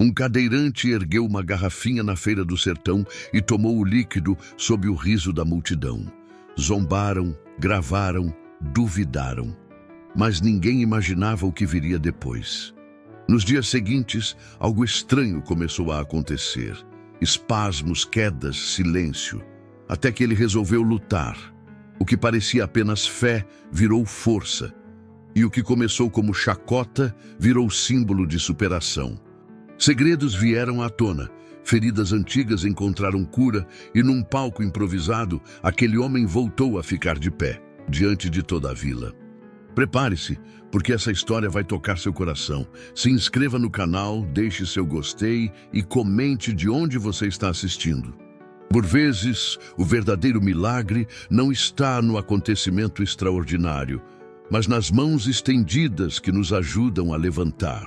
Um cadeirante ergueu uma garrafinha na feira do sertão e tomou o líquido sob o riso da multidão. Zombaram, gravaram, duvidaram. Mas ninguém imaginava o que viria depois. Nos dias seguintes, algo estranho começou a acontecer. Espasmos, quedas, silêncio. Até que ele resolveu lutar. O que parecia apenas fé virou força. E o que começou como chacota virou símbolo de superação. Segredos vieram à tona, feridas antigas encontraram cura e num palco improvisado, aquele homem voltou a ficar de pé, diante de toda a vila. Prepare-se, porque essa história vai tocar seu coração. Se inscreva no canal, deixe seu gostei e comente de onde você está assistindo. Por vezes, o verdadeiro milagre não está no acontecimento extraordinário, mas nas mãos estendidas que nos ajudam a levantar.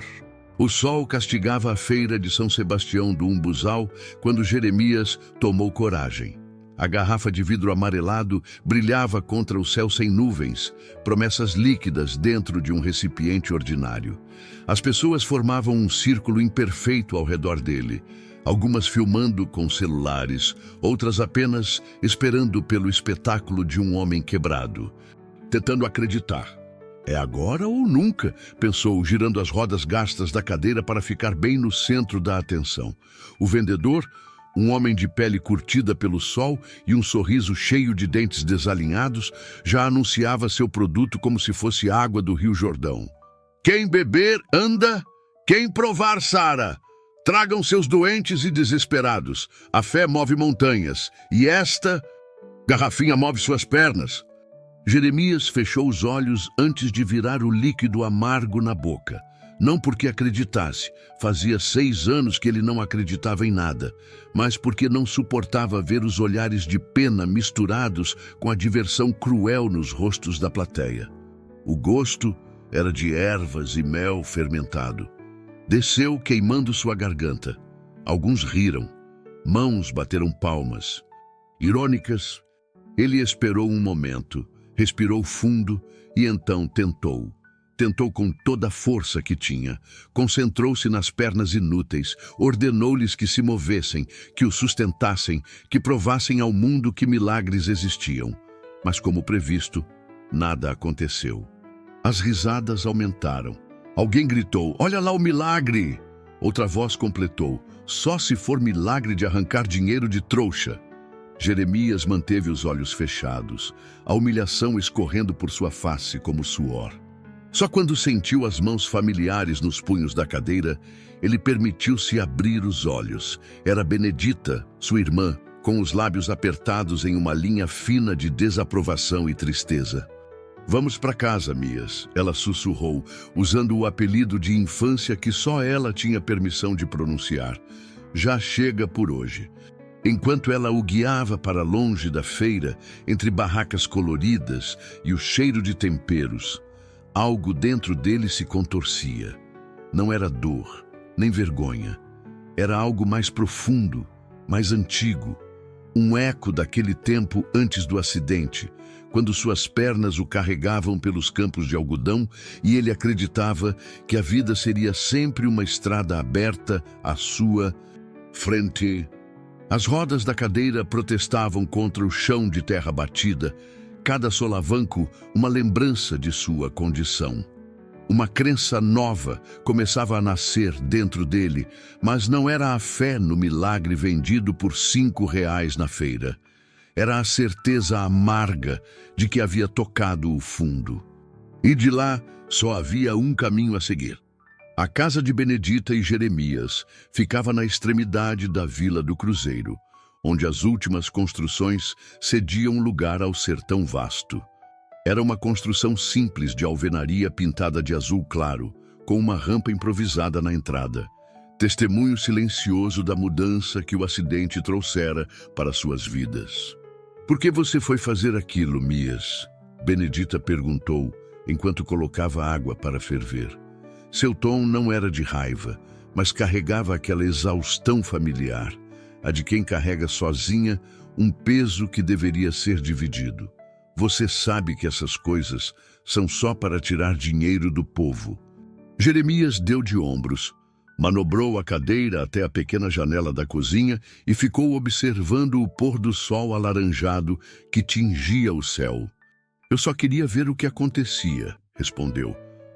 O sol castigava a feira de São Sebastião do Umbuzal quando Jeremias tomou coragem. A garrafa de vidro amarelado brilhava contra o céu sem nuvens, promessas líquidas dentro de um recipiente ordinário. As pessoas formavam um círculo imperfeito ao redor dele, algumas filmando com celulares, outras apenas esperando pelo espetáculo de um homem quebrado, tentando acreditar. É agora ou nunca, pensou, girando as rodas gastas da cadeira para ficar bem no centro da atenção. O vendedor, um homem de pele curtida pelo sol e um sorriso cheio de dentes desalinhados, já anunciava seu produto como se fosse água do Rio Jordão. Quem beber, anda. Quem provar, sara. Tragam seus doentes e desesperados. A fé move montanhas. E esta garrafinha move suas pernas. Jeremias fechou os olhos antes de virar o líquido amargo na boca. Não porque acreditasse, fazia 6 anos que ele não acreditava em nada, mas porque não suportava ver os olhares de pena misturados com a diversão cruel nos rostos da plateia. O gosto era de ervas e mel fermentado. Desceu queimando sua garganta. Alguns riram. Mãos bateram palmas. Irônicas, ele esperou um momento. Respirou fundo e então tentou. Tentou com toda a força que tinha. Concentrou-se nas pernas inúteis. Ordenou-lhes que se movessem, que o sustentassem, que provassem ao mundo que milagres existiam. Mas como previsto, nada aconteceu. As risadas aumentaram. Alguém gritou, "Olha lá o milagre!" Outra voz completou, "Só se for milagre de arrancar dinheiro de trouxa." Jeremias manteve os olhos fechados, a humilhação escorrendo por sua face como suor. Só quando sentiu as mãos familiares nos punhos da cadeira, ele permitiu-se abrir os olhos. Era Benedita, sua irmã, com os lábios apertados em uma linha fina de desaprovação e tristeza. "Vamos para casa, Mias", ela sussurrou, usando o apelido de infância que só ela tinha permissão de pronunciar. "Já chega por hoje." Enquanto ela o guiava para longe da feira, entre barracas coloridas e o cheiro de temperos, algo dentro dele se contorcia. Não era dor, nem vergonha. Era algo mais profundo, mais antigo. Um eco daquele tempo antes do acidente, quando suas pernas o carregavam pelos campos de algodão e ele acreditava que a vida seria sempre uma estrada aberta à sua frente. As rodas da cadeira protestavam contra o chão de terra batida, cada solavanco uma lembrança de sua condição. Uma crença nova começava a nascer dentro dele, mas não era a fé no milagre vendido por R$ 5 na feira. Era a certeza amarga de que havia tocado o fundo. E de lá só havia um caminho a seguir. A casa de Benedita e Jeremias ficava na extremidade da Vila do Cruzeiro, onde as últimas construções cediam lugar ao sertão vasto. Era uma construção simples de alvenaria pintada de azul claro, com uma rampa improvisada na entrada, testemunho silencioso da mudança que o acidente trouxera para suas vidas. "Por que você foi fazer aquilo, Mias?" Benedita perguntou, enquanto colocava água para ferver. Seu tom não era de raiva, mas carregava aquela exaustão familiar, a de quem carrega sozinha um peso que deveria ser dividido. "Você sabe que essas coisas são só para tirar dinheiro do povo." Jeremias deu de ombros. Manobrou a cadeira até a pequena janela da cozinha e ficou observando o pôr do sol alaranjado que tingia o céu. Eu só queria ver o que acontecia, respondeu.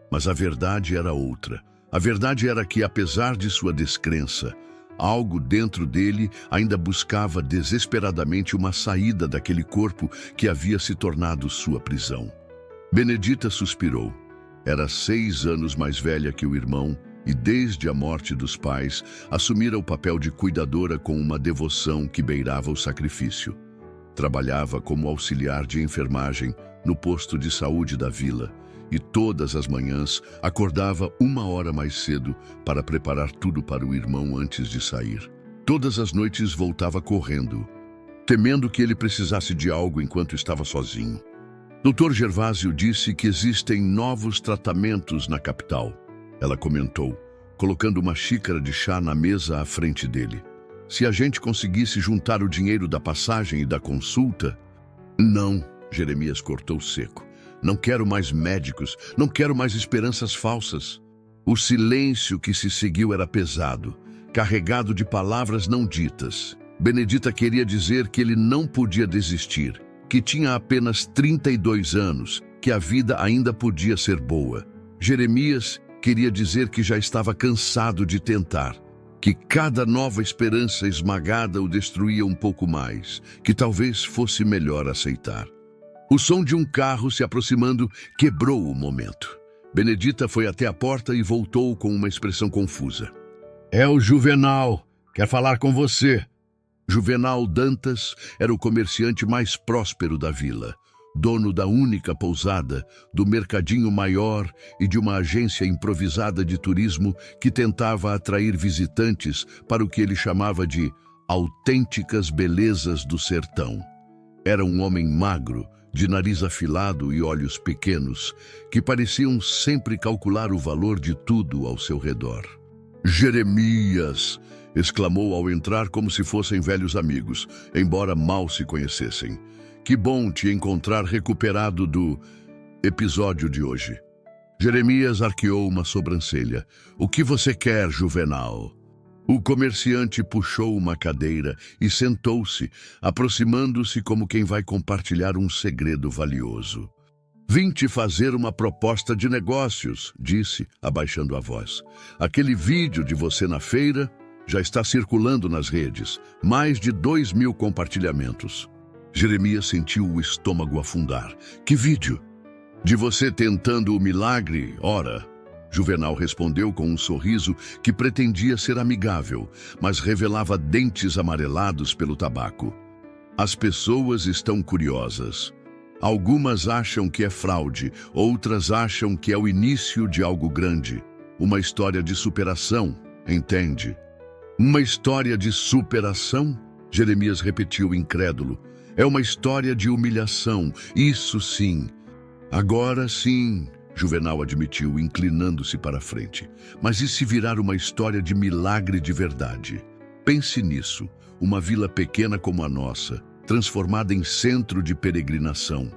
Mas a verdade era outra. A verdade era que, apesar de sua descrença, algo dentro dele ainda buscava desesperadamente uma saída daquele corpo que havia se tornado sua prisão. Benedita suspirou. Era 6 anos mais velha que o irmão e, desde a morte dos pais, assumira o papel de cuidadora com uma devoção que beirava o sacrifício. Trabalhava como auxiliar de enfermagem no posto de saúde da vila e todas as manhãs acordava 1 hora mais cedo para preparar tudo para o irmão antes de sair. Todas as noites voltava correndo, temendo que ele precisasse de algo enquanto estava sozinho. Dr. Gervásio disse que existem novos tratamentos na capital, ela comentou, colocando uma xícara de chá na mesa à frente dele. Se a gente conseguisse juntar o dinheiro da passagem e da consulta... Não, Jeremias cortou seco. Não quero mais médicos, não quero mais esperanças falsas. O silêncio que se seguiu era pesado, carregado de palavras não ditas. Benedita queria dizer que ele não podia desistir, que tinha apenas 32 anos, que a vida ainda podia ser boa. Jeremias queria dizer que já estava cansado de tentar, que cada nova esperança esmagada o destruía um pouco mais, que talvez fosse melhor aceitar. O som de um carro se aproximando quebrou o momento. Benedita foi até a porta e voltou com uma expressão confusa. É o Juvenal, quer falar com você. Juvenal Dantas era o comerciante mais próspero da vila, dono da única pousada, do mercadinho maior e de uma agência improvisada de turismo que tentava atrair visitantes para o que ele chamava de autênticas belezas do sertão. Era um homem magro, de nariz afilado e olhos pequenos, que pareciam sempre calcular o valor de tudo ao seu redor. Jeremias! Exclamou ao entrar como se fossem velhos amigos, embora mal se conhecessem. Que bom te encontrar recuperado do episódio de hoje. Jeremias arqueou uma sobrancelha. O que você quer, Juvenal? O comerciante puxou uma cadeira e sentou-se, aproximando-se como quem vai compartilhar um segredo valioso. Vim te fazer uma proposta de negócios, disse, abaixando a voz. Aquele vídeo de você na feira já está circulando nas redes, mais de 2.000 compartilhamentos. Jeremias sentiu o estômago afundar. Que vídeo? De você tentando o milagre, ora. Juvenal respondeu com um sorriso que pretendia ser amigável, mas revelava dentes amarelados pelo tabaco. As pessoas estão curiosas. Algumas acham que é fraude, outras acham que é o início de algo grande. Uma história de superação, entende? Uma história de superação? Jeremias repetiu incrédulo. É uma história de humilhação, isso sim. Agora sim, Juvenal admitiu, inclinando-se para a frente. Mas e se virar uma história de milagre de verdade? Pense nisso, uma vila pequena como a nossa, transformada em centro de peregrinação.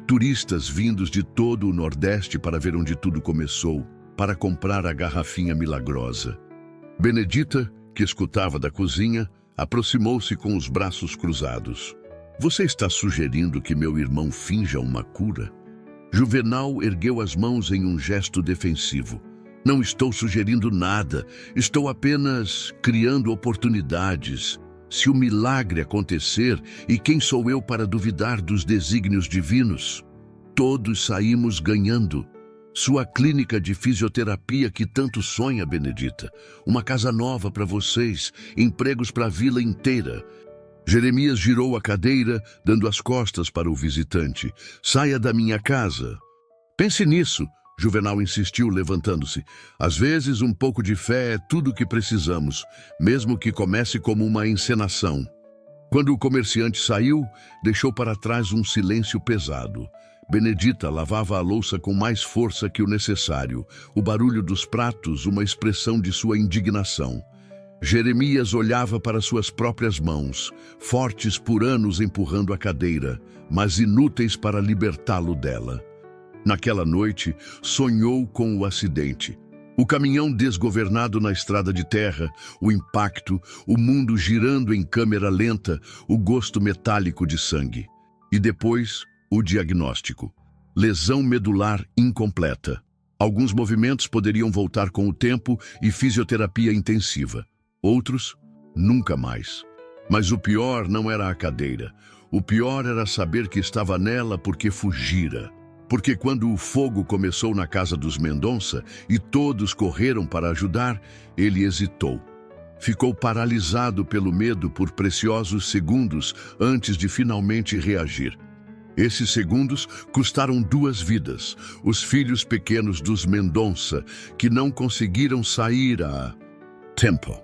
Turistas vindos de todo o Nordeste para ver onde tudo começou, para comprar a garrafinha milagrosa. Benedita, que escutava da cozinha, aproximou-se com os braços cruzados. Você está sugerindo que meu irmão finja uma cura? Juvenal ergueu as mãos em um gesto defensivo. Não estou sugerindo nada, estou apenas criando oportunidades. Se o milagre acontecer, e quem sou eu para duvidar dos desígnios divinos? Todos saímos ganhando. Sua clínica de fisioterapia que tanto sonha, Benedita. Uma casa nova para vocês, empregos para a vila inteira. Jeremias girou a cadeira, dando as costas para o visitante. Saia da minha casa. Pense nisso, Juvenal insistiu, levantando-se. Às vezes, um pouco de fé é tudo o que precisamos, mesmo que comece como uma encenação. Quando o comerciante saiu, deixou para trás um silêncio pesado. Benedita lavava a louça com mais força que o necessário, o barulho dos pratos, uma expressão de sua indignação. Jeremias olhava para suas próprias mãos, fortes por anos empurrando a cadeira, mas inúteis para libertá-lo dela. Naquela noite, sonhou com o acidente. O caminhão desgovernado na estrada de terra, o impacto, o mundo girando em câmera lenta, o gosto metálico de sangue. E depois, o diagnóstico. Lesão medular incompleta. Alguns movimentos poderiam voltar com o tempo e fisioterapia intensiva. Outros, nunca mais. Mas o pior não era a cadeira. O pior era saber que estava nela porque fugira. Porque quando o fogo começou na casa dos Mendonça e todos correram para ajudar, ele hesitou. Ficou paralisado pelo medo por preciosos segundos antes de finalmente reagir. Esses segundos custaram 2 vidas, os filhos pequenos dos Mendonça, que não conseguiram sair a tempo.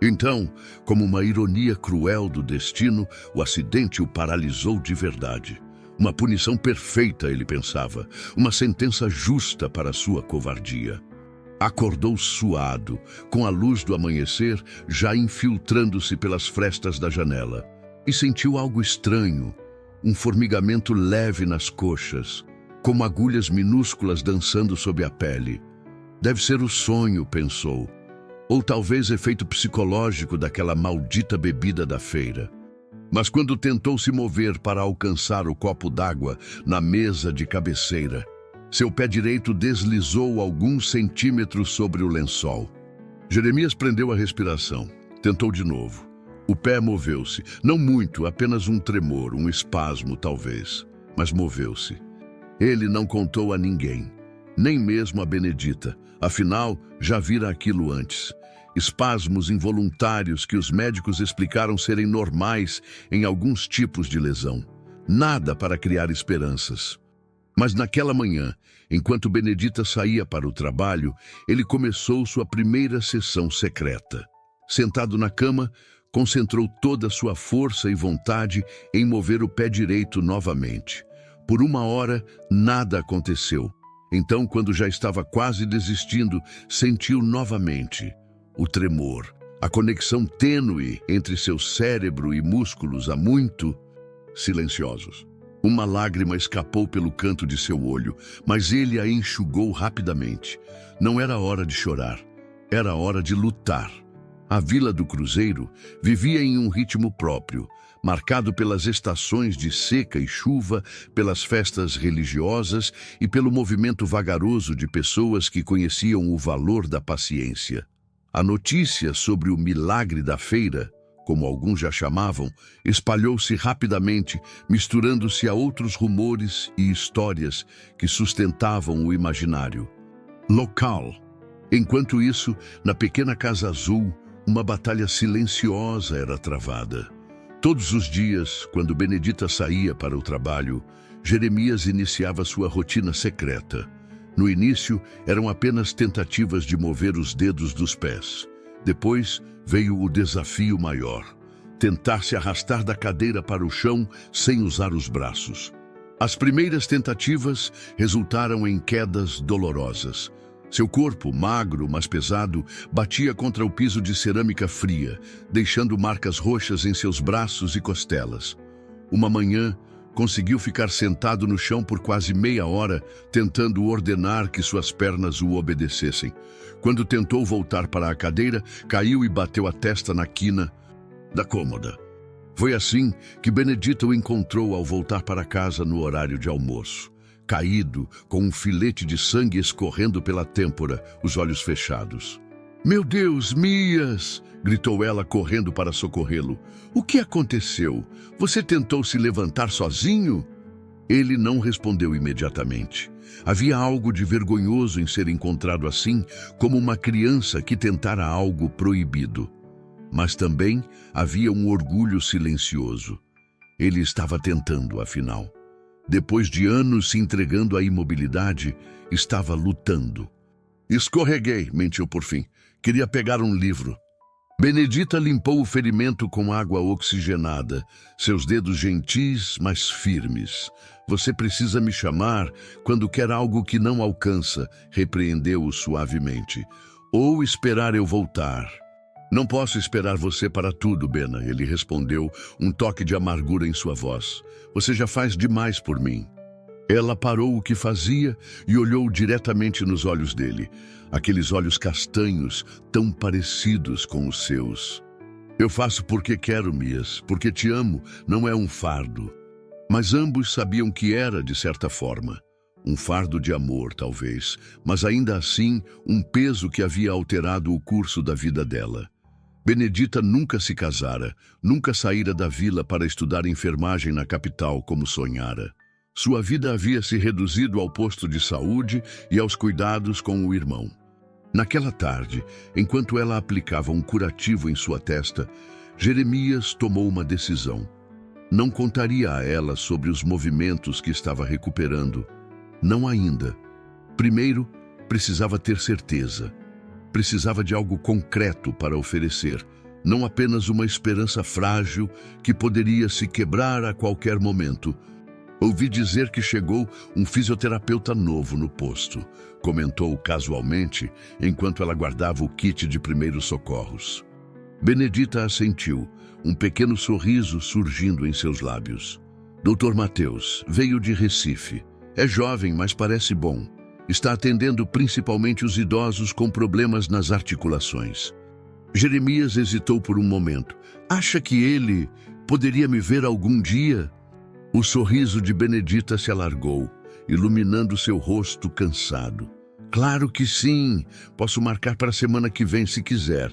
Então, como uma ironia cruel do destino, o acidente o paralisou de verdade. Uma punição perfeita, ele pensava, uma sentença justa para sua covardia. Acordou suado, com a luz do amanhecer já infiltrando-se pelas frestas da janela, e sentiu algo estranho, um formigamento leve nas coxas, como agulhas minúsculas dançando sob a pele. Deve ser o sonho, pensou, ou talvez efeito psicológico daquela maldita bebida da feira. Mas quando tentou se mover para alcançar o copo d'água na mesa de cabeceira, seu pé direito deslizou alguns centímetros sobre o lençol. Jeremias prendeu a respiração. Tentou de novo. O pé moveu-se. Não muito, apenas um tremor, um espasmo talvez. Mas moveu-se. Ele não contou a ninguém, nem mesmo a Benedita. Afinal, já vira aquilo antes. Espasmos involuntários que os médicos explicaram serem normais em alguns tipos de lesão. Nada para criar esperanças. Mas naquela manhã, enquanto Benedita saía para o trabalho, ele começou sua primeira sessão secreta. Sentado na cama, concentrou toda a sua força e vontade em mover o pé direito novamente. Por 1 hora, nada aconteceu. Então, quando já estava quase desistindo, sentiu novamente o tremor, a conexão tênue entre seu cérebro e músculos há muito silenciosos. Uma lágrima escapou pelo canto de seu olho, mas ele a enxugou rapidamente. Não era hora de chorar, era hora de lutar. A Vila do Cruzeiro vivia em um ritmo próprio, marcado pelas estações de seca e chuva, pelas festas religiosas e pelo movimento vagaroso de pessoas que conheciam o valor da paciência. A notícia sobre o milagre da feira, como alguns já chamavam, espalhou-se rapidamente, misturando-se a outros rumores e histórias que sustentavam o imaginário local. Enquanto isso, na pequena Casa Azul, uma batalha silenciosa era travada. Todos os dias, quando Benedita saía para o trabalho, Jeremias iniciava sua rotina secreta. No início, eram apenas tentativas de mover os dedos dos pés. Depois, veio o desafio maior: tentar se arrastar da cadeira para o chão sem usar os braços. As primeiras tentativas resultaram em quedas dolorosas. Seu corpo, magro, mas pesado, batia contra o piso de cerâmica fria, deixando marcas roxas em seus braços e costelas. Uma manhã, conseguiu ficar sentado no chão por quase meia hora, tentando ordenar que suas pernas o obedecessem. Quando tentou voltar para a cadeira, caiu e bateu a testa na quina da cômoda. Foi assim que Benedita o encontrou ao voltar para casa no horário de almoço. Caído, com um filete de sangue escorrendo pela têmpora, os olhos fechados. "Meu Deus, Mias!" gritou ela, correndo para socorrê-lo. "O que aconteceu? Você tentou se levantar sozinho?" Ele não respondeu imediatamente. Havia algo de vergonhoso em ser encontrado assim, como uma criança que tentara algo proibido. Mas também havia um orgulho silencioso. Ele estava tentando, afinal. Depois de anos se entregando à imobilidade, estava lutando. "Escorreguei", mentiu por fim. "Queria pegar um livro." Benedita limpou o ferimento com água oxigenada, seus dedos gentis, mas firmes. "Você precisa me chamar quando quer algo que não alcança", repreendeu-o suavemente. "Ou esperar eu voltar." "Não posso esperar você para tudo, Bena", ele respondeu, um toque de amargura em sua voz. "Você já faz demais por mim." Ela parou o que fazia e olhou diretamente nos olhos dele, aqueles olhos castanhos, tão parecidos com os seus. Eu faço porque quero, Mias, porque te amo, não é um fardo. Mas ambos sabiam que era, de certa forma. Um fardo de amor, talvez, mas ainda assim um peso que havia alterado o curso da vida dela. Benedita nunca se casara, nunca saíra da vila para estudar enfermagem na capital como sonhara. Sua vida havia se reduzido ao posto de saúde e aos cuidados com o irmão. Naquela tarde, enquanto ela aplicava um curativo em sua testa, Jeremias tomou uma decisão. Não contaria a ela sobre os movimentos que estava recuperando. Não ainda. Primeiro, precisava ter certeza. Precisava de algo concreto para oferecer, não apenas uma esperança frágil que poderia se quebrar a qualquer momento. Ouvi dizer que chegou um fisioterapeuta novo no posto, comentou casualmente, enquanto ela guardava o kit de primeiros socorros. Benedita assentiu, um pequeno sorriso surgindo em seus lábios. Dr. Mateus veio de Recife. É jovem, mas parece bom. Está atendendo principalmente os idosos com problemas nas articulações. Jeremias hesitou por um momento. Acha que ele poderia me ver algum dia? O sorriso de Benedita se alargou, iluminando seu rosto cansado. Claro que sim, posso marcar para a semana que vem se quiser.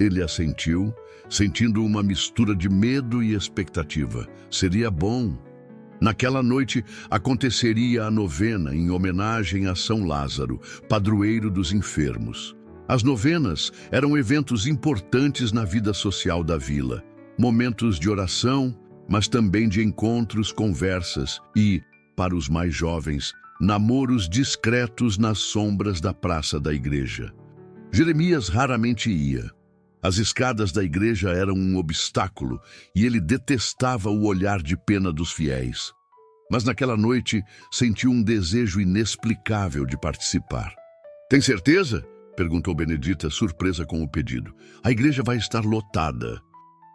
Ele assentiu, sentindo uma mistura de medo e expectativa. Seria bom. Naquela noite aconteceria a novena em homenagem a São Lázaro, padroeiro dos enfermos. As novenas eram eventos importantes na vida social da vila, momentos de oração, mas também de encontros, conversas e, para os mais jovens, namoros discretos nas sombras da praça da igreja. Jeremias raramente ia. As escadas da igreja eram um obstáculo e ele detestava o olhar de pena dos fiéis. Mas naquela noite sentiu um desejo inexplicável de participar. Tem certeza? Perguntou Benedita, surpresa com o pedido. A igreja vai estar lotada.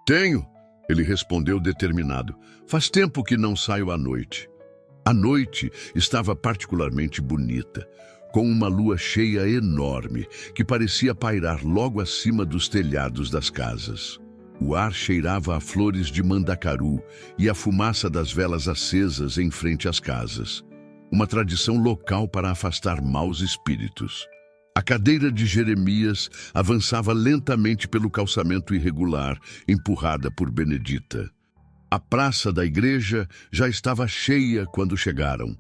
Tenho, ele respondeu determinado. Faz tempo que não saio à noite. A noite estava particularmente bonita, com uma lua cheia enorme que parecia pairar logo acima dos telhados das casas. O ar cheirava a flores de mandacaru e a fumaça das velas acesas em frente às casas. Uma tradição local para afastar maus espíritos. A cadeira de Jeremias avançava lentamente pelo calçamento irregular, empurrada por Benedita. A praça da igreja já estava cheia quando chegaram.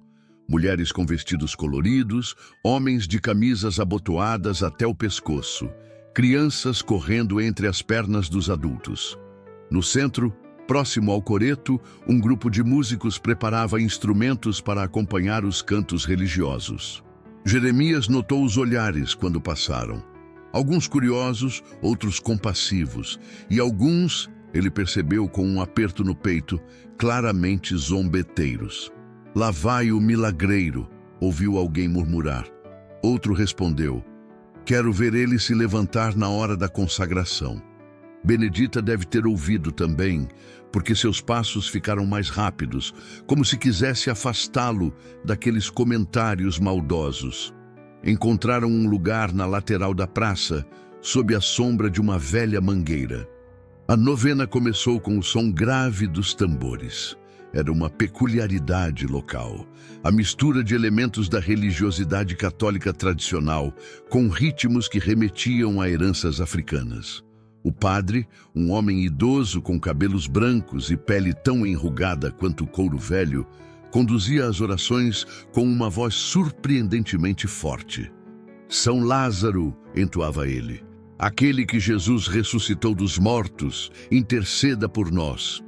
Mulheres com vestidos coloridos, homens de camisas abotoadas até o pescoço, crianças correndo entre as pernas dos adultos. No centro, próximo ao coreto, um grupo de músicos preparava instrumentos para acompanhar os cantos religiosos. Jeremias notou os olhares quando passaram. Alguns curiosos, outros compassivos, e alguns, ele percebeu com um aperto no peito, claramente zombeteiros. Lá vai o milagreiro, ouviu alguém murmurar. Outro respondeu, quero ver ele se levantar na hora da consagração. Benedita deve ter ouvido também, porque seus passos ficaram mais rápidos, como se quisesse afastá-lo daqueles comentários maldosos. Encontraram um lugar na lateral da praça, sob a sombra de uma velha mangueira. A novena começou com o som grave dos tambores. Era uma peculiaridade local, a mistura de elementos da religiosidade católica tradicional com ritmos que remetiam a heranças africanas. O padre, um homem idoso com cabelos brancos e pele tão enrugada quanto o couro velho, conduzia as orações com uma voz surpreendentemente forte. São Lázaro, entoava ele, aquele que Jesus ressuscitou dos mortos, interceda por nós.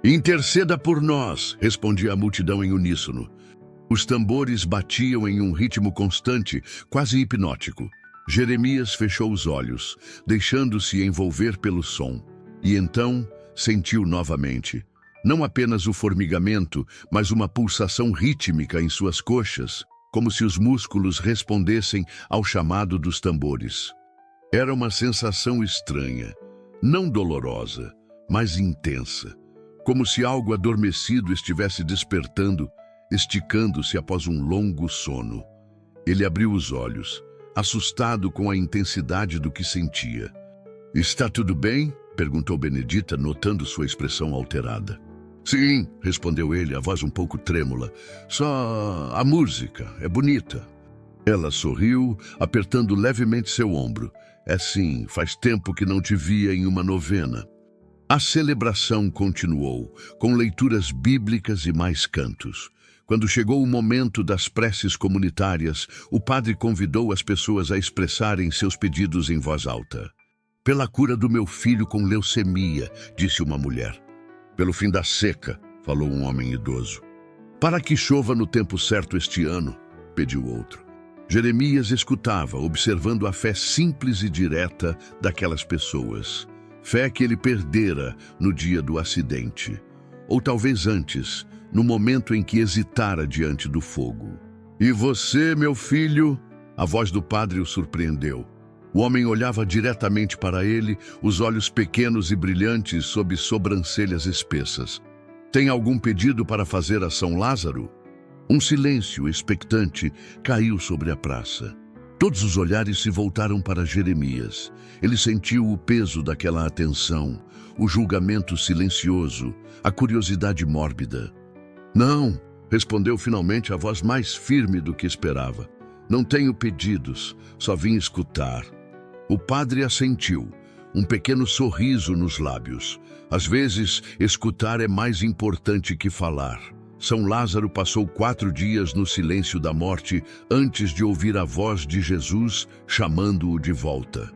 Interceda por nós, respondia a multidão em uníssono. Os tambores batiam em um ritmo constante, quase hipnótico. Jeremias fechou os olhos, deixando-se envolver pelo som. E então sentiu novamente, não apenas o formigamento, mas uma pulsação rítmica em suas coxas, como se os músculos respondessem ao chamado dos tambores. Era uma sensação estranha, não dolorosa, mas intensa. Como se algo adormecido estivesse despertando, esticando-se após um longo sono. Ele abriu os olhos, assustado com a intensidade do que sentia. "Está tudo bem?" perguntou Benedita, notando sua expressão alterada. "Sim", respondeu ele, a voz um pouco trêmula. "Só a música é bonita." Ela sorriu, apertando levemente seu ombro. "É sim, faz tempo que não te via em uma novena." A celebração continuou, com leituras bíblicas e mais cantos. Quando chegou o momento das preces comunitárias, o padre convidou as pessoas a expressarem seus pedidos em voz alta. "Pela cura do meu filho com leucemia", disse uma mulher. "Pelo fim da seca", falou um homem idoso. "Para que chova no tempo certo este ano", pediu outro. Jeremias escutava, observando a fé simples e direta daquelas pessoas. Fé que ele perdera no dia do acidente. Ou talvez antes, no momento em que hesitara diante do fogo. "E você, meu filho?" A voz do padre o surpreendeu. O homem olhava diretamente para ele, os olhos pequenos e brilhantes sob sobrancelhas espessas. "Tem algum pedido para fazer a São Lázaro?" Um silêncio expectante caiu sobre a praça. Todos os olhares se voltaram para Jeremias. Ele sentiu o peso daquela atenção, o julgamento silencioso, a curiosidade mórbida. "Não", respondeu finalmente a voz mais firme do que esperava. "Não tenho pedidos, só vim escutar." O padre assentiu, um pequeno sorriso nos lábios. Às vezes, escutar é mais importante que falar. São Lázaro passou 4 dias no silêncio da morte antes de ouvir a voz de Jesus chamando-o de volta.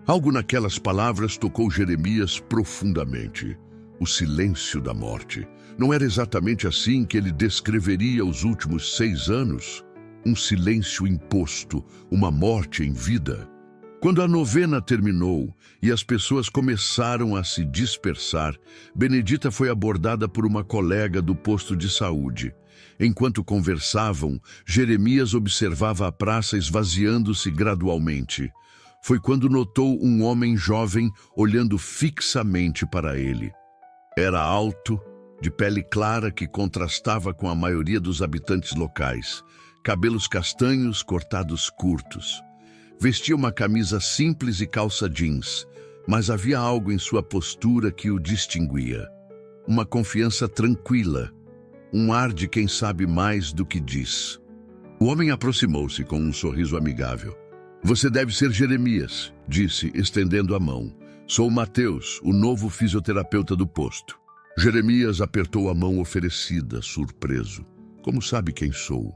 Algo naquelas palavras tocou Jeremias profundamente. O silêncio da morte. Não era exatamente assim que ele descreveria os últimos 6 anos? Um silêncio imposto, uma morte em vida. Quando a novena terminou e as pessoas começaram a se dispersar, Benedita foi abordada por uma colega do posto de saúde. Enquanto conversavam, Jeremias observava a praça esvaziando-se gradualmente. Foi quando notou um homem jovem olhando fixamente para ele. Era alto, de pele clara que contrastava com a maioria dos habitantes locais, cabelos castanhos cortados curtos. Vestia uma camisa simples e calça jeans, mas havia algo em sua postura que o distinguia. Uma confiança tranquila, um ar de quem sabe mais do que diz. O homem aproximou-se com um sorriso amigável. "Você deve ser Jeremias", disse, estendendo a mão. "Sou Mateus, o novo fisioterapeuta do posto." Jeremias apertou a mão oferecida, surpreso. "Como sabe quem sou?"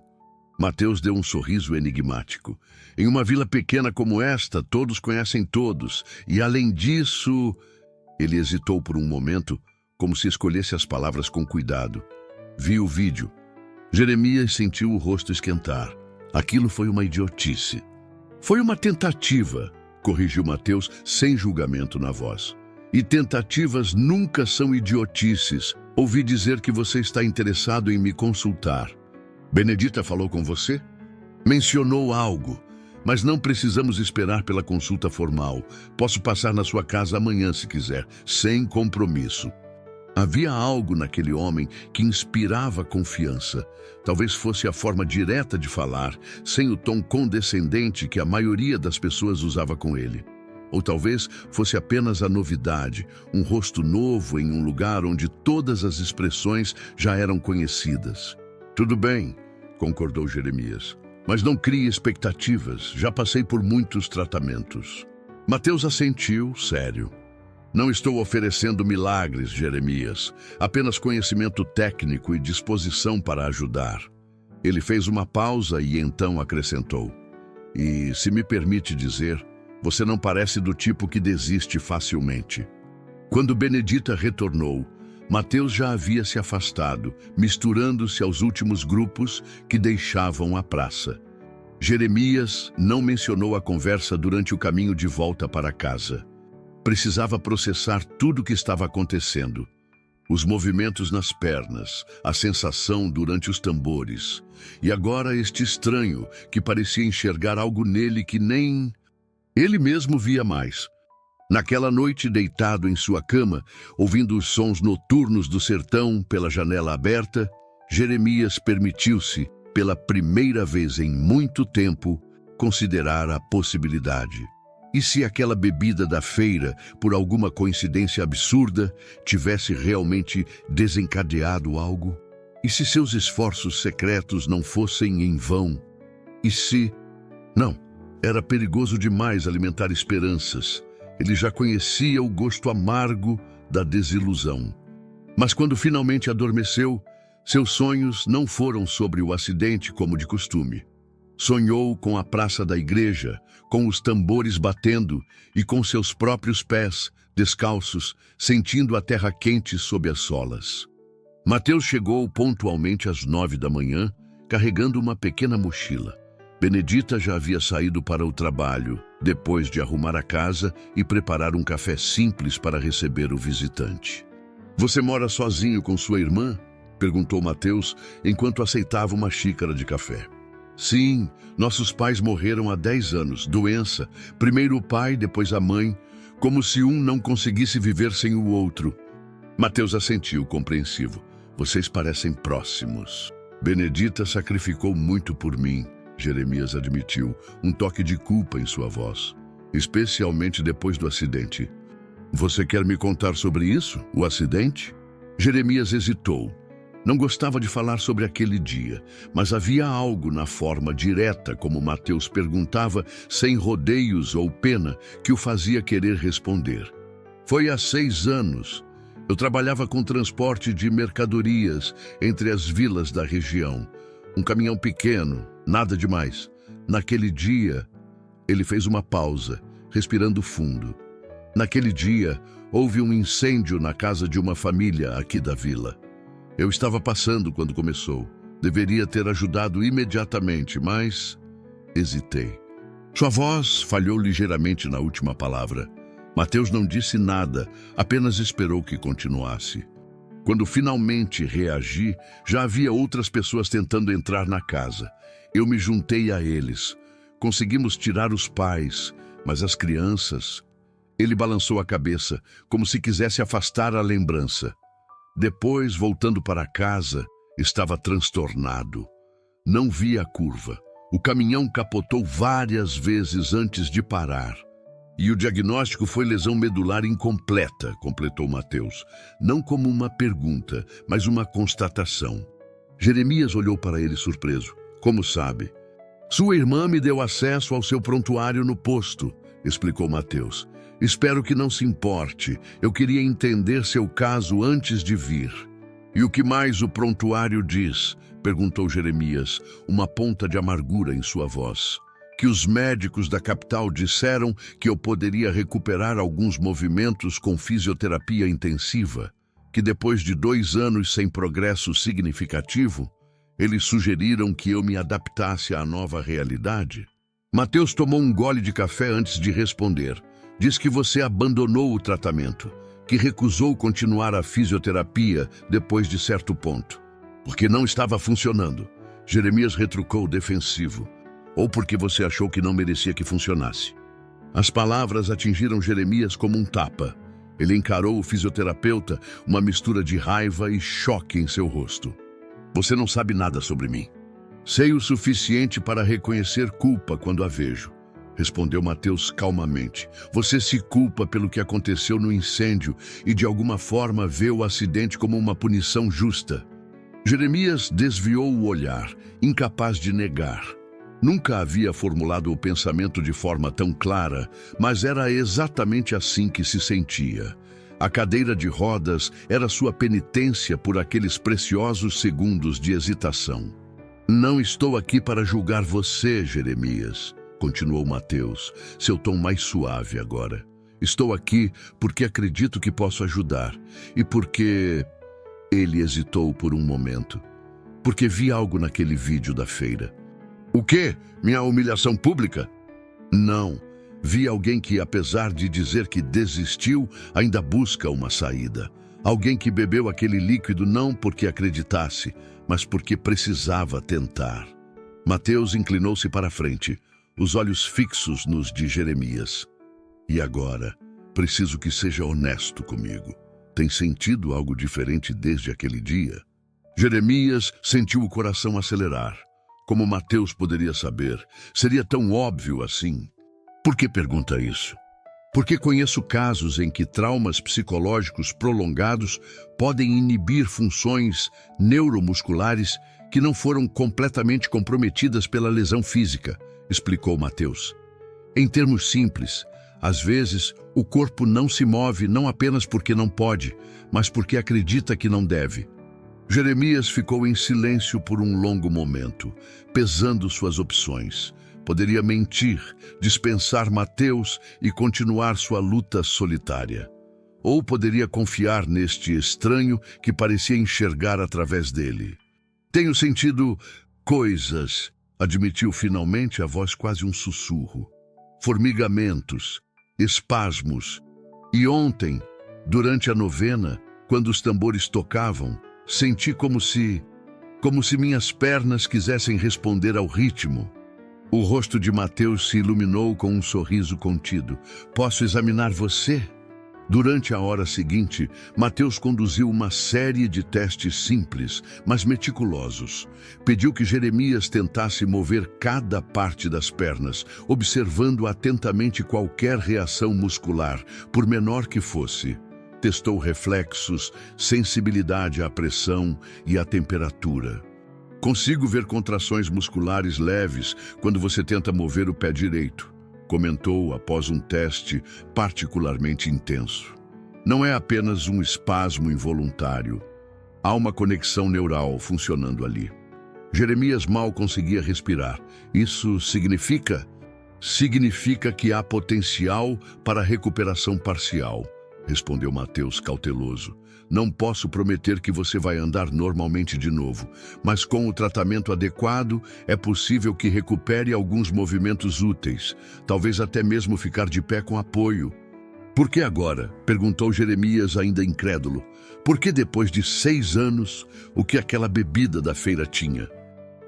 Mateus deu um sorriso enigmático. "Em uma vila pequena como esta, todos conhecem todos. E além disso..." Ele hesitou por um momento, como se escolhesse as palavras com cuidado. "Vi o vídeo." Jeremias sentiu o rosto esquentar. Aquilo foi uma idiotice. "Foi uma tentativa", corrigiu Mateus, sem julgamento na voz. "E tentativas nunca são idiotices. Ouvi dizer que você está interessado em me consultar." "Benedita falou com você?" "Mencionou algo, mas não precisamos esperar pela consulta formal. Posso passar na sua casa amanhã se quiser, sem compromisso." Havia algo naquele homem que inspirava confiança. Talvez fosse a forma direta de falar, sem o tom condescendente que a maioria das pessoas usava com ele. Ou talvez fosse apenas a novidade, um rosto novo em um lugar onde todas as expressões já eram conhecidas. "Tudo bem", concordou Jeremias. "Mas não crie expectativas, já passei por muitos tratamentos." Mateus assentiu, sério. "Não estou oferecendo milagres, Jeremias, apenas conhecimento técnico e disposição para ajudar." Ele fez uma pausa e então acrescentou: "E, se me permite dizer, você não parece do tipo que desiste facilmente." Quando Benedita retornou, Mateus já havia se afastado, misturando-se aos últimos grupos que deixavam a praça. Jeremias não mencionou a conversa durante o caminho de volta para casa. Precisava processar tudo o que estava acontecendo. Os movimentos nas pernas, a sensação durante os tambores. E agora este estranho que parecia enxergar algo nele que nem ele mesmo via mais. Naquela noite, deitado em sua cama, ouvindo os sons noturnos do sertão pela janela aberta, Jeremias permitiu-se, pela primeira vez em muito tempo, considerar a possibilidade. E se aquela bebida da feira, por alguma coincidência absurda, tivesse realmente desencadeado algo? E se seus esforços secretos não fossem em vão? E se... Não, era perigoso demais alimentar esperanças. Ele já conhecia o gosto amargo da desilusão. Mas quando finalmente adormeceu, seus sonhos não foram sobre o acidente como de costume. Sonhou com a praça da igreja, com os tambores batendo e com seus próprios pés, descalços, sentindo a terra quente sob as solas. Mateus chegou pontualmente às 9 da manhã, carregando uma pequena mochila. Benedita já havia saído para o trabalho, depois de arrumar a casa e preparar um café simples para receber o visitante. "Você mora sozinho com sua irmã?" perguntou Mateus, enquanto aceitava uma xícara de café. "Sim, nossos pais morreram há 10 anos, doença, primeiro o pai, depois a mãe, como se um não conseguisse viver sem o outro." Mateus assentiu, compreensivo. "Vocês parecem próximos." "Benedita sacrificou muito por mim", Jeremias admitiu, um toque de culpa em sua voz, especialmente depois do acidente. "Você quer me contar sobre isso, o acidente?" Jeremias hesitou. Não gostava de falar sobre aquele dia, mas havia algo na forma direta como Mateus perguntava, sem rodeios ou pena, que o fazia querer responder. "Foi há 6 anos. Eu trabalhava com transporte de mercadorias entre as vilas da região. Um caminhão pequeno, nada demais. Naquele dia..." Ele fez uma pausa, respirando fundo. "Naquele dia, houve um incêndio na casa de uma família aqui da vila. Eu estava passando quando começou. Deveria ter ajudado imediatamente, mas... hesitei." Sua voz falhou ligeiramente na última palavra. Mateus não disse nada, apenas esperou que continuasse. "Quando finalmente reagi, já havia outras pessoas tentando entrar na casa. Eu me juntei a eles. Conseguimos tirar os pais, mas as crianças..." Ele balançou a cabeça, como se quisesse afastar a lembrança. Depois, voltando para casa, estava transtornado. Não via a curva. O caminhão capotou várias vezes antes de parar. "E o diagnóstico foi lesão medular incompleta", completou Mateus. Não como uma pergunta, mas uma constatação. Jeremias olhou para ele surpreso. "Como sabe?" "Sua irmã me deu acesso ao seu prontuário no posto", explicou Mateus. "Espero que não se importe. Eu queria entender seu caso antes de vir." "E o que mais o prontuário diz?" perguntou Jeremias, uma ponta de amargura em sua voz. "Que os médicos da capital disseram que eu poderia recuperar alguns movimentos com fisioterapia intensiva, que depois de 2 anos sem progresso significativo, eles sugeriram que eu me adaptasse à nova realidade." Mateus tomou um gole de café antes de responder. "Diz que você abandonou o tratamento, que recusou continuar a fisioterapia depois de certo ponto, porque não estava funcionando." Jeremias retrucou defensivo. "Ou porque você achou que não merecia que funcionasse." As palavras atingiram Jeremias como um tapa. Ele encarou o fisioterapeuta, uma mistura de raiva e choque em seu rosto. "Você não sabe nada sobre mim." "Sei o suficiente para reconhecer culpa quando a vejo", respondeu Mateus calmamente. "Você se culpa pelo que aconteceu no incêndio e de alguma forma vê o acidente como uma punição justa." Jeremias desviou o olhar, incapaz de negar. Nunca havia formulado o pensamento de forma tão clara, mas era exatamente assim que se sentia. A cadeira de rodas era sua penitência por aqueles preciosos segundos de hesitação. "Não estou aqui para julgar você, Jeremias", continuou Mateus, seu tom mais suave agora. "Estou aqui porque acredito que posso ajudar e porque..." Ele hesitou por um momento. "Porque vi algo naquele vídeo da feira." "O quê? Minha humilhação pública?" "Não. Vi alguém que, apesar de dizer que desistiu, ainda busca uma saída. Alguém que bebeu aquele líquido não porque acreditasse, mas porque precisava tentar." Mateus inclinou-se para a frente, os olhos fixos nos de Jeremias. "E agora, preciso que seja honesto comigo. Tem sentido algo diferente desde aquele dia?" Jeremias sentiu o coração acelerar. Como Mateus poderia saber? Seria tão óbvio assim. Por que pergunta isso? Porque conheço casos em que traumas psicológicos prolongados podem inibir funções neuromusculares que não foram completamente comprometidas pela lesão física, explicou Mateus. Em termos simples, às vezes o corpo não se move não apenas porque não pode, mas porque acredita que não deve. Jeremias ficou em silêncio por um longo momento, pesando suas opções. Poderia mentir, dispensar Mateus e continuar sua luta solitária. Ou poderia confiar neste estranho que parecia enxergar através dele. Tenho sentido coisas, admitiu finalmente a voz quase um sussurro. Formigamentos, espasmos. E ontem, durante a novena, quando os tambores tocavam, senti como se minhas pernas quisessem responder ao ritmo. O rosto de Mateus se iluminou com um sorriso contido. Posso examinar você? Durante a hora seguinte, Mateus conduziu uma série de testes simples, mas meticulosos. Pediu que Jeremias tentasse mover cada parte das pernas, observando atentamente qualquer reação muscular, por menor que fosse. Testou reflexos, sensibilidade à pressão e à temperatura. Consigo ver contrações musculares leves quando você tenta mover o pé direito, comentou após um teste particularmente intenso. Não é apenas um espasmo involuntário. Há uma conexão neural funcionando ali. Jeremias mal conseguia respirar. Isso significa? Significa que há potencial para recuperação parcial, respondeu Mateus cauteloso. Não posso prometer que você vai andar normalmente de novo, mas com o tratamento adequado é possível que recupere alguns movimentos úteis, talvez até mesmo ficar de pé com apoio. Por que agora? Perguntou Jeremias ainda incrédulo. Por que depois de 6 anos, o que aquela bebida da feira tinha?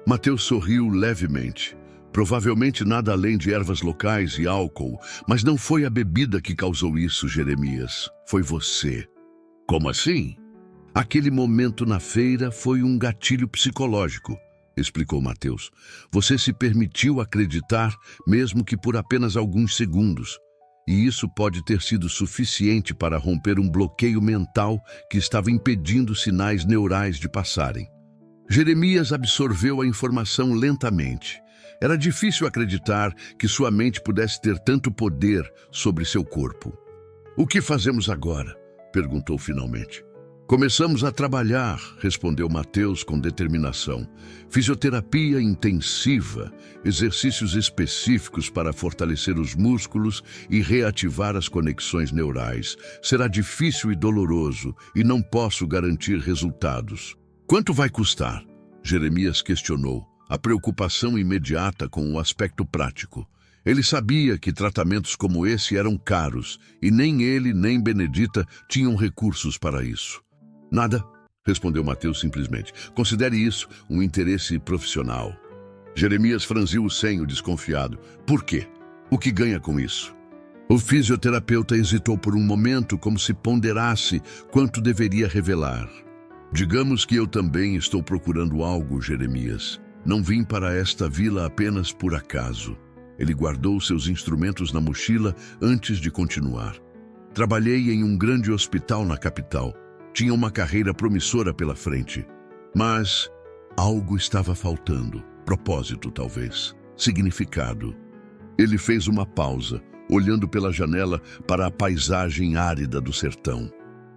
Mateus sorriu levemente. Provavelmente nada além de ervas locais e álcool, mas não foi a bebida que causou isso, Jeremias. Foi você. Como assim? Aquele momento na feira foi um gatilho psicológico, explicou Mateus. Você se permitiu acreditar, mesmo que por apenas alguns segundos. E isso pode ter sido suficiente para romper um bloqueio mental que estava impedindo sinais neurais de passarem. Jeremias absorveu a informação lentamente. Era difícil acreditar que sua mente pudesse ter tanto poder sobre seu corpo. O que fazemos agora? Perguntou finalmente. Começamos a trabalhar, respondeu Mateus com determinação. Fisioterapia intensiva, exercícios específicos para fortalecer os músculos e reativar as conexões neurais. Será difícil e doloroso e não posso garantir resultados. Quanto vai custar? Jeremias questionou, a preocupação imediata com o aspecto prático. Ele sabia que tratamentos como esse eram caros e nem ele nem Benedita tinham recursos para isso. Nada, respondeu Mateus simplesmente. Considere isso um interesse profissional. Jeremias franziu o senho desconfiado. Por quê? O que ganha com isso? O fisioterapeuta hesitou por um momento como se ponderasse quanto deveria revelar. Digamos que eu também estou procurando algo, Jeremias. Não vim para esta vila apenas por acaso. Ele guardou seus instrumentos na mochila antes de continuar. Trabalhei em um grande hospital na capital. Tinha uma carreira promissora pela frente. Mas algo estava faltando. Propósito, talvez. Significado. Ele fez uma pausa, olhando pela janela para a paisagem árida do sertão.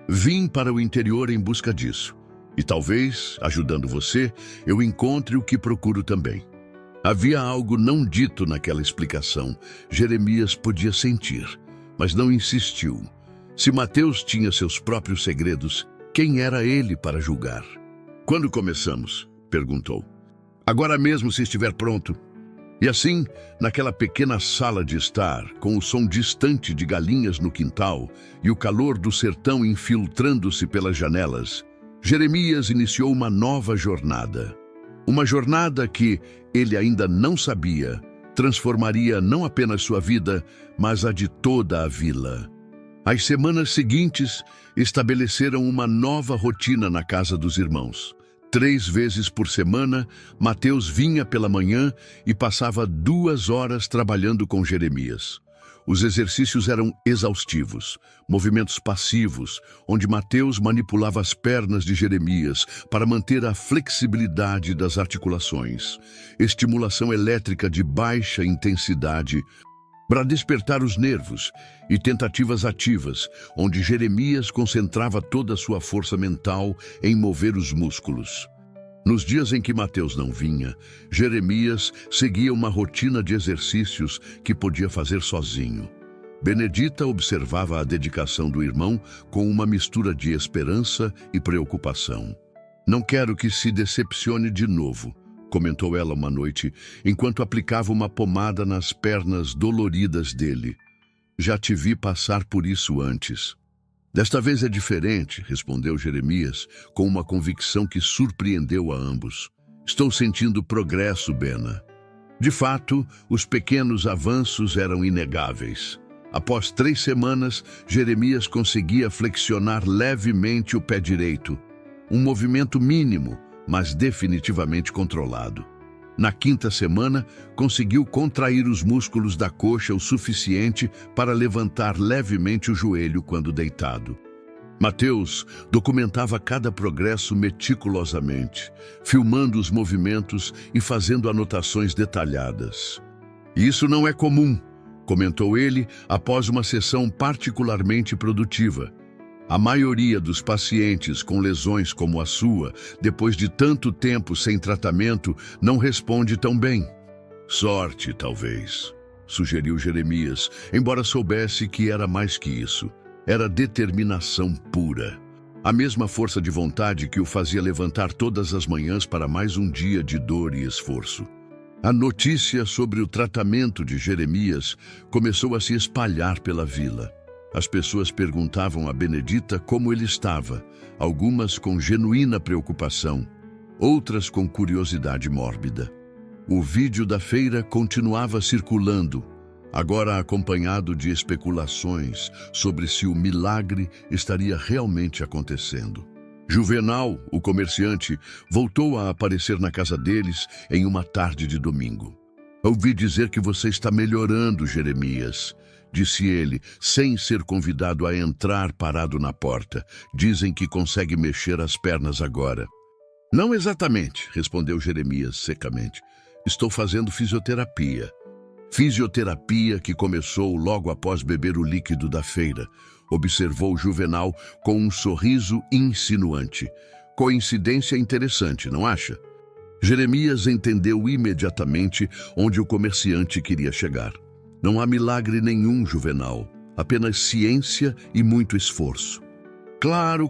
Vim para o interior em busca disso. E talvez, ajudando você, eu encontre o que procuro também. Havia algo não dito naquela explicação. Jeremias podia sentir, mas não insistiu. Se Mateus tinha seus próprios segredos, quem era ele para julgar? Quando começamos? Perguntou. Agora mesmo, se estiver pronto. E assim, naquela pequena sala de estar, com o som distante de galinhas no quintal e o calor do sertão infiltrando-se pelas janelas, Jeremias iniciou uma nova jornada. Uma jornada que, ele ainda não sabia, transformaria não apenas sua vida, mas a de toda a vila. As semanas seguintes estabeleceram uma nova rotina na casa dos irmãos. 3 vezes por semana, Mateus vinha pela manhã e passava 2 horas trabalhando com Jeremias. Os exercícios eram exaustivos, movimentos passivos, onde Mateus manipulava as pernas de Jeremias para manter a flexibilidade das articulações, estimulação elétrica de baixa intensidade para despertar os nervos e tentativas ativas, onde Jeremias concentrava toda a sua força mental em mover os músculos. Nos dias em que Mateus não vinha, Jeremias seguia uma rotina de exercícios que podia fazer sozinho. Benedita observava a dedicação do irmão com uma mistura de esperança e preocupação. "Não quero que se decepcione de novo", comentou ela uma noite, enquanto aplicava uma pomada nas pernas doloridas dele. "Já te vi passar por isso antes." "Desta vez é diferente", respondeu Jeremias, com uma convicção que surpreendeu a ambos. "Estou sentindo progresso, Bena." De fato, os pequenos avanços eram inegáveis. Após 3 semanas, Jeremias conseguia flexionar levemente o pé direito. Um movimento mínimo, mas definitivamente controlado. Na 5ª semana, conseguiu contrair os músculos da coxa o suficiente para levantar levemente o joelho quando deitado. Mateus documentava cada progresso meticulosamente, filmando os movimentos e fazendo anotações detalhadas. "Isso não é comum", comentou ele após uma sessão particularmente produtiva. "A maioria dos pacientes com lesões como a sua, depois de tanto tempo sem tratamento, não responde tão bem." "Sorte, talvez", sugeriu Jeremias, embora soubesse que era mais que isso. Era determinação pura. A mesma força de vontade que o fazia levantar todas as manhãs para mais um dia de dor e esforço. A notícia sobre o tratamento de Jeremias começou a se espalhar pela vila. As pessoas perguntavam a Benedita como ele estava, algumas com genuína preocupação, outras com curiosidade mórbida. O vídeo da feira continuava circulando, agora acompanhado de especulações sobre se o milagre estaria realmente acontecendo. Juvenal, o comerciante, voltou a aparecer na casa deles em uma tarde de domingo. "Ouvi dizer que você está melhorando, Jeremias", disse ele, sem ser convidado a entrar parado na porta. "Dizem que consegue mexer as pernas agora." "Não exatamente", respondeu Jeremias secamente. "Estou fazendo fisioterapia." "Fisioterapia que começou logo após beber o líquido da feira", observou Juvenal com um sorriso insinuante. "Coincidência interessante, não acha?" Jeremias entendeu imediatamente onde o comerciante queria chegar. "Não há milagre nenhum, Juvenal, apenas ciência e muito esforço." Claro,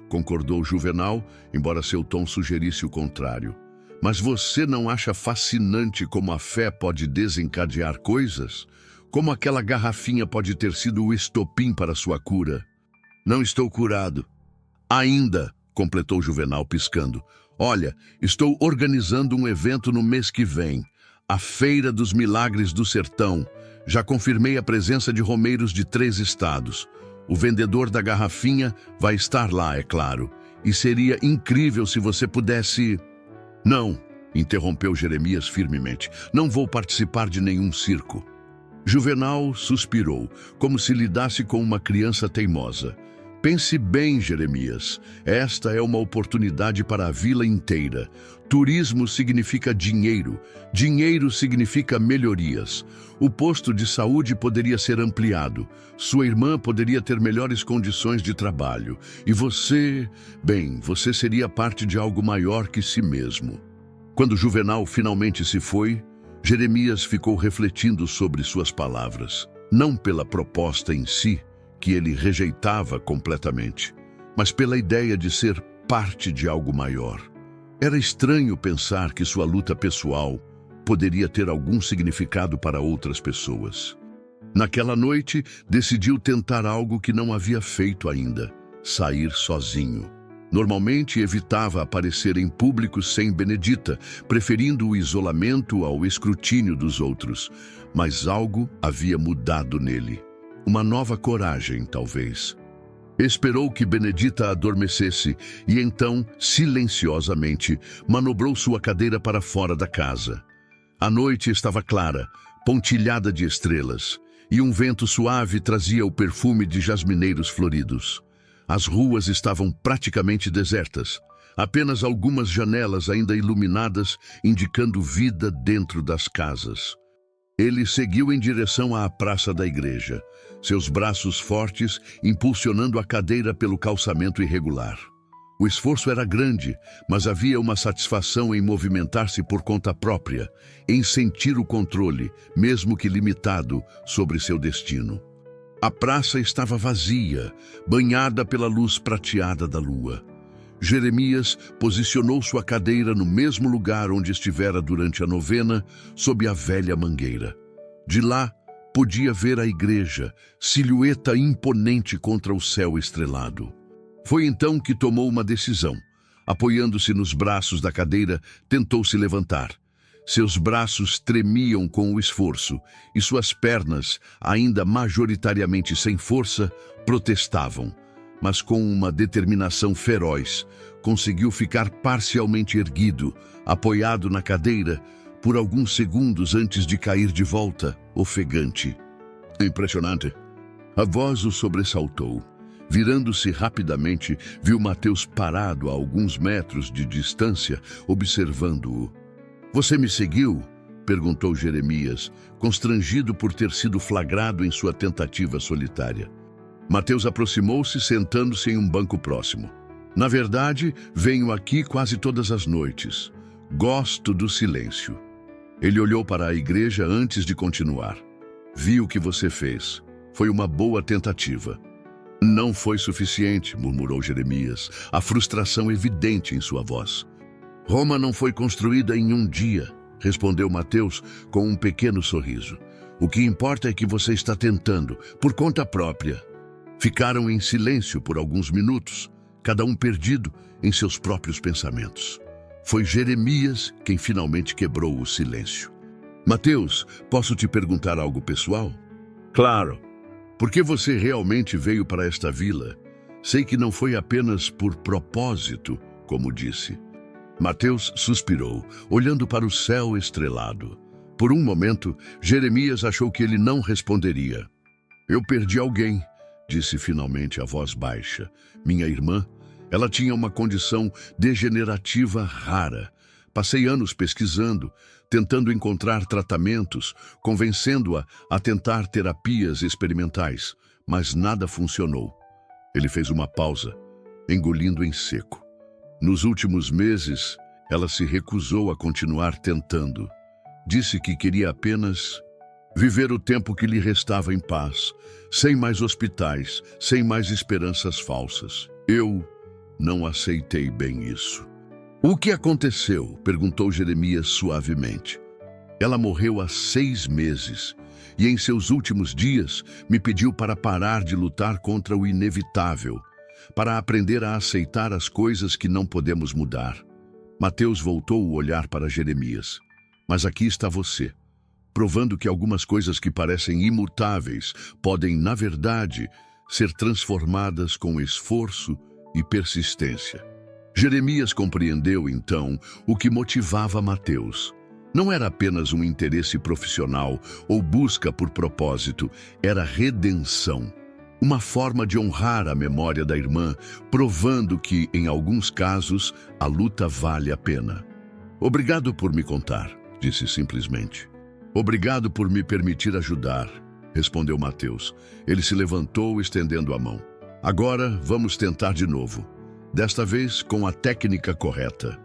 concordou Juvenal, embora seu tom sugerisse o contrário. "Mas você não acha fascinante como a fé pode desencadear coisas? Como aquela garrafinha pode ter sido o estopim para sua cura?" "Não estou curado." "Ainda", completou Juvenal piscando. "Olha, estou organizando um evento no mês que vem. A Feira dos Milagres do Sertão. Já confirmei a presença de romeiros de 3 estados. O vendedor da garrafinha vai estar lá, é claro. E seria incrível se você pudesse..." "Não", interrompeu Jeremias firmemente. "Não vou participar de nenhum circo." Juvenal suspirou, como se lidasse com uma criança teimosa. "Pense bem, Jeremias. Esta é uma oportunidade para a vila inteira. Turismo significa dinheiro. Dinheiro significa melhorias. O posto de saúde poderia ser ampliado. Sua irmã poderia ter melhores condições de trabalho. E você... bem, você seria parte de algo maior que si mesmo." Quando Juvenal finalmente se foi, Jeremias ficou refletindo sobre suas palavras. Não pela proposta em si, que ele rejeitava completamente, mas pela ideia de ser parte de algo maior. Era estranho pensar que sua luta pessoal poderia ter algum significado para outras pessoas. Naquela noite, decidiu tentar algo que não havia feito ainda: sair sozinho. Normalmente evitava aparecer em público sem Benedita, preferindo o isolamento ao escrutínio dos outros, mas algo havia mudado nele. Uma nova coragem, talvez. Esperou que Benedita adormecesse e então, silenciosamente, manobrou sua cadeira para fora da casa. A noite estava clara, pontilhada de estrelas, e um vento suave trazia o perfume de jasmineiros floridos. As ruas estavam praticamente desertas, apenas algumas janelas ainda iluminadas, indicando vida dentro das casas. Ele seguiu em direção à praça da igreja, seus braços fortes impulsionando a cadeira pelo calçamento irregular. O esforço era grande, mas havia uma satisfação em movimentar-se por conta própria, em sentir o controle, mesmo que limitado, sobre seu destino. A praça estava vazia, banhada pela luz prateada da lua. Jeremias posicionou sua cadeira no mesmo lugar onde estivera durante a novena, sob a velha mangueira. De lá, podia ver a igreja, silhueta imponente contra o céu estrelado. Foi então que tomou uma decisão. Apoiando-se nos braços da cadeira, tentou se levantar. Seus braços tremiam com o esforço e suas pernas, ainda majoritariamente sem força, protestavam. Mas com uma determinação feroz, conseguiu ficar parcialmente erguido, apoiado na cadeira, por alguns segundos antes de cair de volta, ofegante. Impressionante. A voz o sobressaltou. Virando-se rapidamente, viu Mateus parado a alguns metros de distância, observando-o. "Você me seguiu?" perguntou Jeremias, constrangido por ter sido flagrado em sua tentativa solitária. Mateus aproximou-se, sentando-se em um banco próximo. "Na verdade, venho aqui quase todas as noites. Gosto do silêncio." Ele olhou para a igreja antes de continuar. "Vi o que você fez. Foi uma boa tentativa." "Não foi suficiente", murmurou Jeremias, a frustração evidente em sua voz. "Roma não foi construída em um dia", respondeu Mateus com um pequeno sorriso. "O que importa é que você está tentando, por conta própria." Ficaram em silêncio por alguns minutos, cada um perdido em seus próprios pensamentos. Foi Jeremias quem finalmente quebrou o silêncio. "Mateus, posso te perguntar algo pessoal?" "Claro." "Por que você realmente veio para esta vila? Sei que não foi apenas por propósito, como disse." Mateus suspirou, olhando para o céu estrelado. Por um momento, Jeremias achou que ele não responderia. "Eu perdi alguém", disse finalmente a voz baixa. "Minha irmã, ela tinha uma condição degenerativa rara. Passei anos pesquisando, tentando encontrar tratamentos, convencendo-a a tentar terapias experimentais, mas nada funcionou." Ele fez uma pausa, engolindo em seco. "Nos últimos meses, ela se recusou a continuar tentando. Disse que queria apenas viver o tempo que lhe restava em paz, sem mais hospitais, sem mais esperanças falsas. Eu não aceitei bem isso." "O que aconteceu?" perguntou Jeremias suavemente. "Ela morreu há 6 meses e em seus últimos dias me pediu para parar de lutar contra o inevitável, para aprender a aceitar as coisas que não podemos mudar." Mateus voltou o olhar para Jeremias. "Mas aqui está você, provando que algumas coisas que parecem imutáveis podem, na verdade, ser transformadas com esforço e persistência." Jeremias compreendeu, então, o que motivava Mateus. Não era apenas um interesse profissional ou busca por propósito, era redenção. Uma forma de honrar a memória da irmã, provando que, em alguns casos, a luta vale a pena. "Obrigado por me contar", disse simplesmente. "Obrigado por me permitir ajudar", respondeu Mateus. Ele se levantou, estendendo a mão. "Agora vamos tentar de novo. Desta vez com a técnica correta."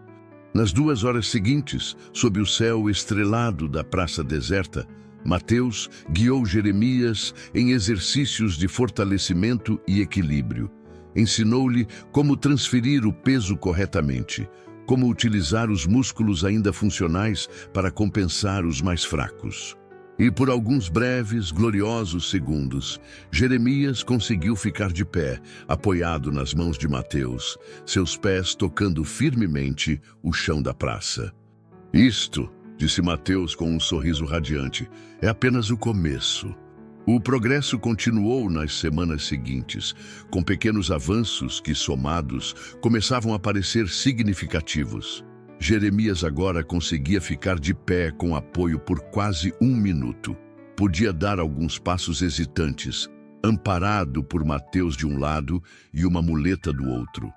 Nas 2 horas seguintes, sob o céu estrelado da praça deserta, Mateus guiou Jeremias em exercícios de fortalecimento e equilíbrio. Ensinou-lhe como transferir o peso corretamente, como utilizar os músculos ainda funcionais para compensar os mais fracos. E por alguns breves, gloriosos segundos, Jeremias conseguiu ficar de pé, apoiado nas mãos de Mateus, seus pés tocando firmemente o chão da praça. "Isto", disse Mateus com um sorriso radiante, "é apenas o começo." O progresso continuou nas semanas seguintes, com pequenos avanços que, somados, começavam a parecer significativos. Jeremias agora conseguia ficar de pé com apoio por quase 1 minuto. Podia dar alguns passos hesitantes, amparado por Mateus de um lado e uma muleta do outro.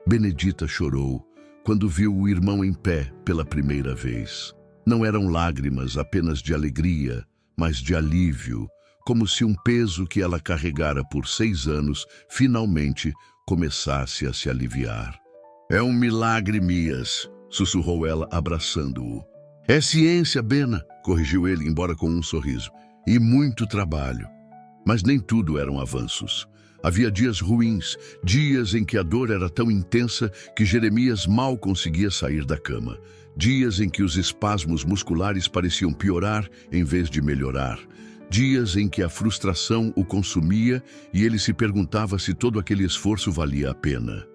Benedita chorou quando viu o irmão em pé pela primeira vez. Não eram lágrimas apenas de alegria, mas de alívio, como se um peso que ela carregara por 6 anos finalmente começasse a se aliviar. "É um milagre, Mias", sussurrou ela, abraçando-o. "É ciência, Bena", corrigiu ele, embora com um sorriso. "E muito trabalho." Mas nem tudo eram avanços. Havia dias ruins, dias em que a dor era tão intensa que Jeremias mal conseguia sair da cama. Dias em que os espasmos musculares pareciam piorar em vez de melhorar. Dias em que a frustração o consumia e ele se perguntava se todo aquele esforço valia a pena.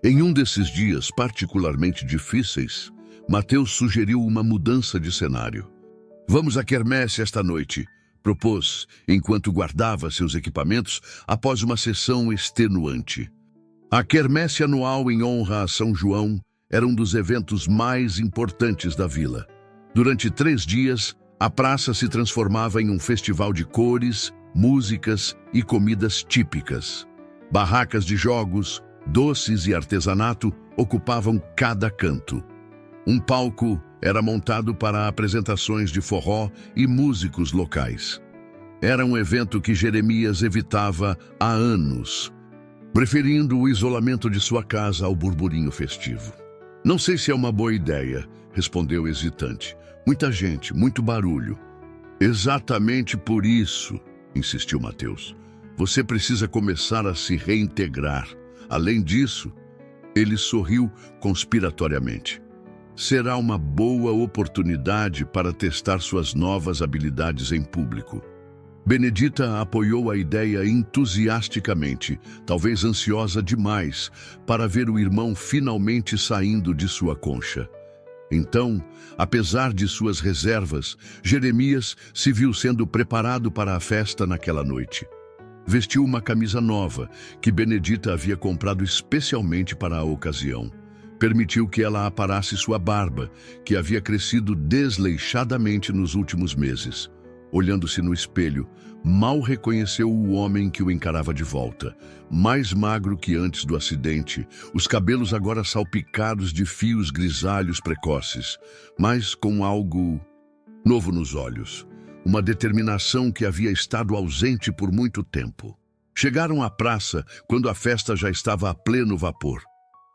Em um desses dias particularmente difíceis, Mateus sugeriu uma mudança de cenário. "Vamos à quermesse esta noite", propôs, enquanto guardava seus equipamentos após uma sessão extenuante. A quermesse anual em honra a São João era um dos eventos mais importantes da vila. Durante 3 dias, a praça se transformava em um festival de cores, músicas e comidas típicas. Barracas de jogos, doces e artesanato ocupavam cada canto. Um palco era montado para apresentações de forró e músicos locais. Era um evento que Jeremias evitava há anos, preferindo o isolamento de sua casa ao burburinho festivo. "Não sei se é uma boa ideia", respondeu hesitante. "Muita gente, muito barulho." "Exatamente por isso", insistiu Mateus. "Você precisa começar a se reintegrar. Além disso", ele sorriu conspiratoriamente, "será uma boa oportunidade para testar suas novas habilidades em público." Benedita apoiou a ideia entusiasticamente, talvez ansiosa demais, para ver o irmão finalmente saindo de sua concha. Então, apesar de suas reservas, Jeremias se viu sendo preparado para a festa naquela noite. Vestiu uma camisa nova, que Benedita havia comprado especialmente para a ocasião. Permitiu que ela aparasse sua barba, que havia crescido desleixadamente nos últimos meses. Olhando-se no espelho, mal reconheceu o homem que o encarava de volta. Mais magro que antes do acidente, os cabelos agora salpicados de fios grisalhos precoces, mas com algo novo nos olhos. Uma determinação que havia estado ausente por muito tempo. Chegaram à praça quando a festa já estava a pleno vapor.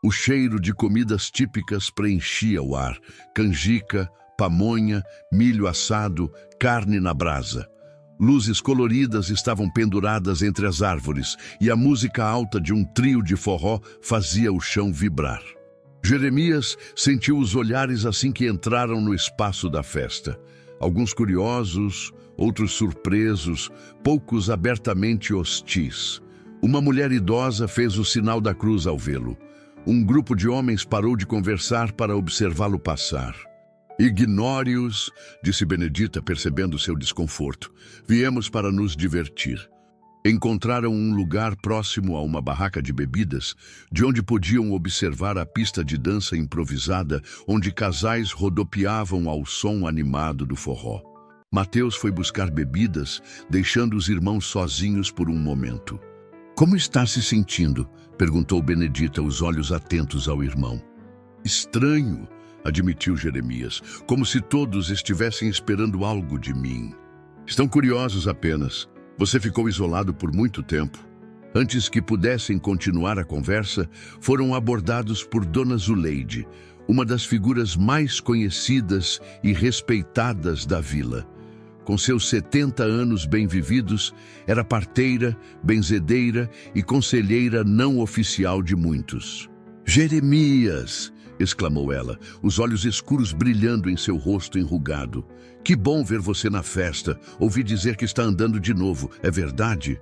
O cheiro de comidas típicas preenchia o ar: canjica, pamonha, milho assado, carne na brasa. Luzes coloridas estavam penduradas entre as árvores e a música alta de um trio de forró fazia o chão vibrar. Jeremias sentiu os olhares assim que entraram no espaço da festa. Alguns curiosos, outros surpresos, poucos abertamente hostis. Uma mulher idosa fez o sinal da cruz ao vê-lo. Um grupo de homens parou de conversar para observá-lo passar. "Ignore-os", disse Benedita, percebendo seu desconforto. "Viemos para nos divertir." Encontraram um lugar próximo a uma barraca de bebidas, de onde podiam observar a pista de dança improvisada, onde casais rodopiavam ao som animado do forró. Mateus foi buscar bebidas, deixando os irmãos sozinhos por um momento. "Como está se sentindo?", perguntou Benedita, os olhos atentos ao irmão. "Estranho", admitiu Jeremias, "como se todos estivessem esperando algo de mim." "Estão curiosos apenas. Você ficou isolado por muito tempo." Antes que pudessem continuar a conversa, foram abordados por Dona Zuleide, uma das figuras mais conhecidas e respeitadas da vila. Com seus 70 anos bem vividos, era parteira, benzedeira e conselheira não oficial de muitos. "Jeremias!", exclamou ela, os olhos escuros brilhando em seu rosto enrugado. "Que bom ver você na festa. Ouvi dizer que está andando de novo. É verdade?"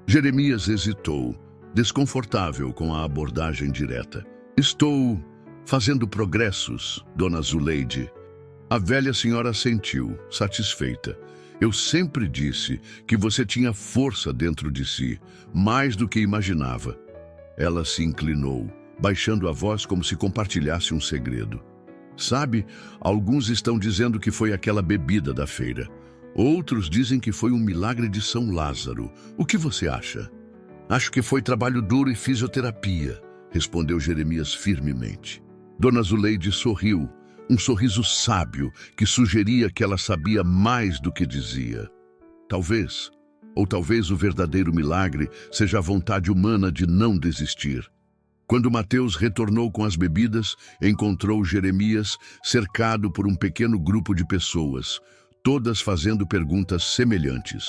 Jeremias hesitou, desconfortável com a abordagem direta. "Estou fazendo progressos, Dona Zuleide." A velha senhora assentiu, satisfeita. Eu sempre disse que você tinha força dentro de si, mais do que imaginava. Ela se inclinou, baixando a voz como se compartilhasse um segredo. Sabe, alguns estão dizendo que foi aquela bebida da feira. Outros dizem que foi um milagre de São Lázaro. O que você acha? Acho que foi trabalho duro e fisioterapia, respondeu Jeremias firmemente. Dona Zuleide sorriu, um sorriso sábio que sugeria que ela sabia mais do que dizia. Talvez, ou talvez o verdadeiro milagre seja a vontade humana de não desistir. Quando Mateus retornou com as bebidas, encontrou Jeremias cercado por um pequeno grupo de pessoas, todas fazendo perguntas semelhantes.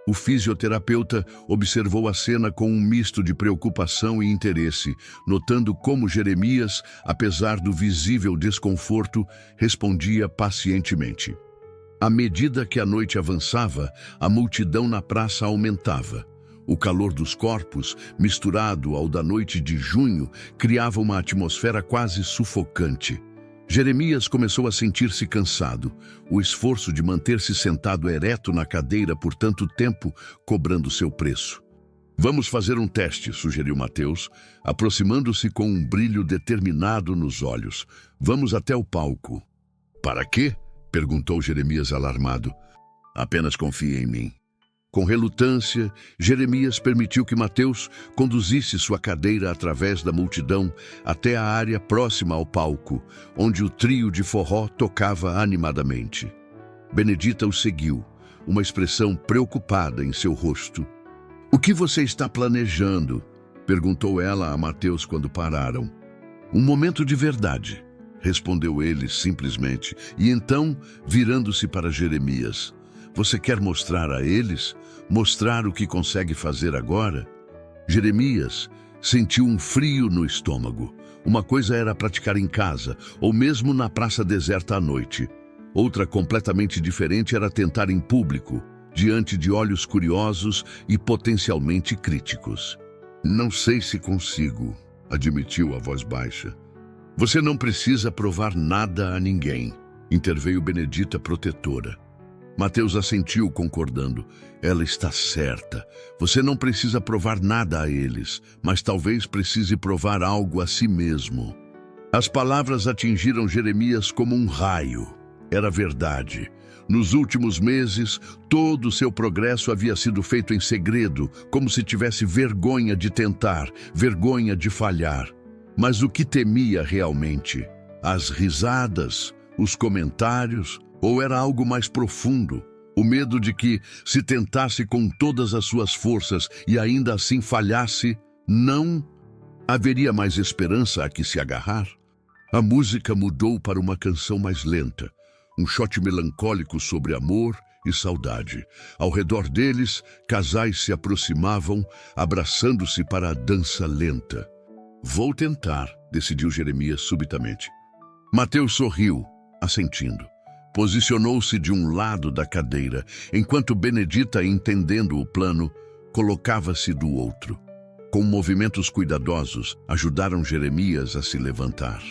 O fisioterapeuta observou a cena com um misto de preocupação e interesse, notando como Jeremias, apesar do visível desconforto, respondia pacientemente. À medida que a noite avançava, a multidão na praça aumentava. O calor dos corpos, misturado ao da noite de junho, criava uma atmosfera quase sufocante. Jeremias começou a sentir-se cansado, o esforço de manter-se sentado ereto na cadeira por tanto tempo, cobrando seu preço. Vamos fazer um teste, sugeriu Mateus, aproximando-se com um brilho determinado nos olhos. Vamos até o palco. Para quê? Perguntou Jeremias alarmado. Apenas confie em mim. Com relutância, Jeremias permitiu que Mateus conduzisse sua cadeira através da multidão até a área próxima ao palco, onde o trio de forró tocava animadamente. Benedita o seguiu, uma expressão preocupada em seu rosto. "O que você está planejando?" perguntou ela a Mateus quando pararam. "Um momento de verdade", respondeu ele simplesmente, e então, virando-se para Jeremias, "Você quer mostrar a eles? Mostrar o que consegue fazer agora?" Jeremias sentiu um frio no estômago. Uma coisa era praticar em casa, ou mesmo na praça deserta à noite. Outra completamente diferente era tentar em público, diante de olhos curiosos e potencialmente críticos. "Não sei se consigo", admitiu a voz baixa. "Você não precisa provar nada a ninguém", interveio Benedita protetora. Mateus assentiu, concordando. "Ela está certa. Você não precisa provar nada a eles, mas talvez precise provar algo a si mesmo." As palavras atingiram Jeremias como um raio. Era verdade. Nos últimos meses, todo o seu progresso havia sido feito em segredo, como se tivesse vergonha de tentar, vergonha de falhar. Mas o que temia realmente? As risadas, os comentários, ou era algo mais profundo? O medo de que, se tentasse com todas as suas forças e ainda assim falhasse, não haveria mais esperança a que se agarrar? A música mudou para uma canção mais lenta, um shot melancólico sobre amor e saudade. Ao redor deles, casais se aproximavam, abraçando-se para a dança lenta. "Vou tentar", decidiu Jeremias subitamente. Mateus sorriu, assentindo. Posicionou-se de um lado da cadeira, enquanto Benedita, entendendo o plano, colocava-se do outro. Com movimentos cuidadosos, ajudaram Jeremias a se levantar.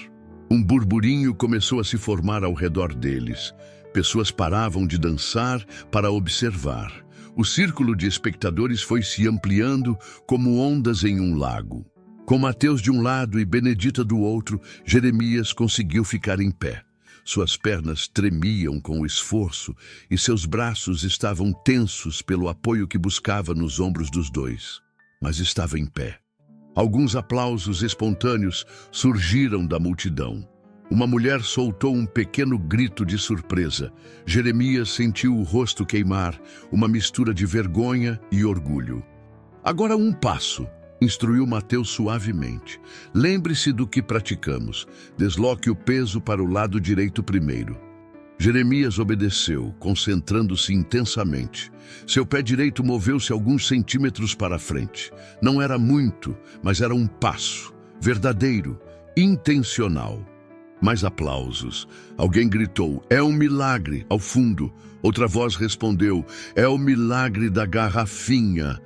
Um burburinho começou a se formar ao redor deles. Pessoas paravam de dançar para observar. O círculo de espectadores foi se ampliando como ondas em um lago. Com Mateus de um lado e Benedita do outro, Jeremias conseguiu ficar em pé. Suas pernas tremiam com o esforço e seus braços estavam tensos pelo apoio que buscava nos ombros dos dois. Mas estava em pé. Alguns aplausos espontâneos surgiram da multidão. Uma mulher soltou um pequeno grito de surpresa. Jeremias sentiu o rosto queimar, uma mistura de vergonha e orgulho. "Agora um passo", instruiu Mateus suavemente. "Lembre-se do que praticamos. Desloque o peso para o lado direito primeiro." Jeremias obedeceu, concentrando-se intensamente. Seu pé direito moveu-se alguns centímetros para a frente. Não era muito, mas era um passo, verdadeiro, intencional. Mais aplausos. Alguém gritou: "É um milagre!" ao fundo. Outra voz respondeu: "É o milagre da garrafinha."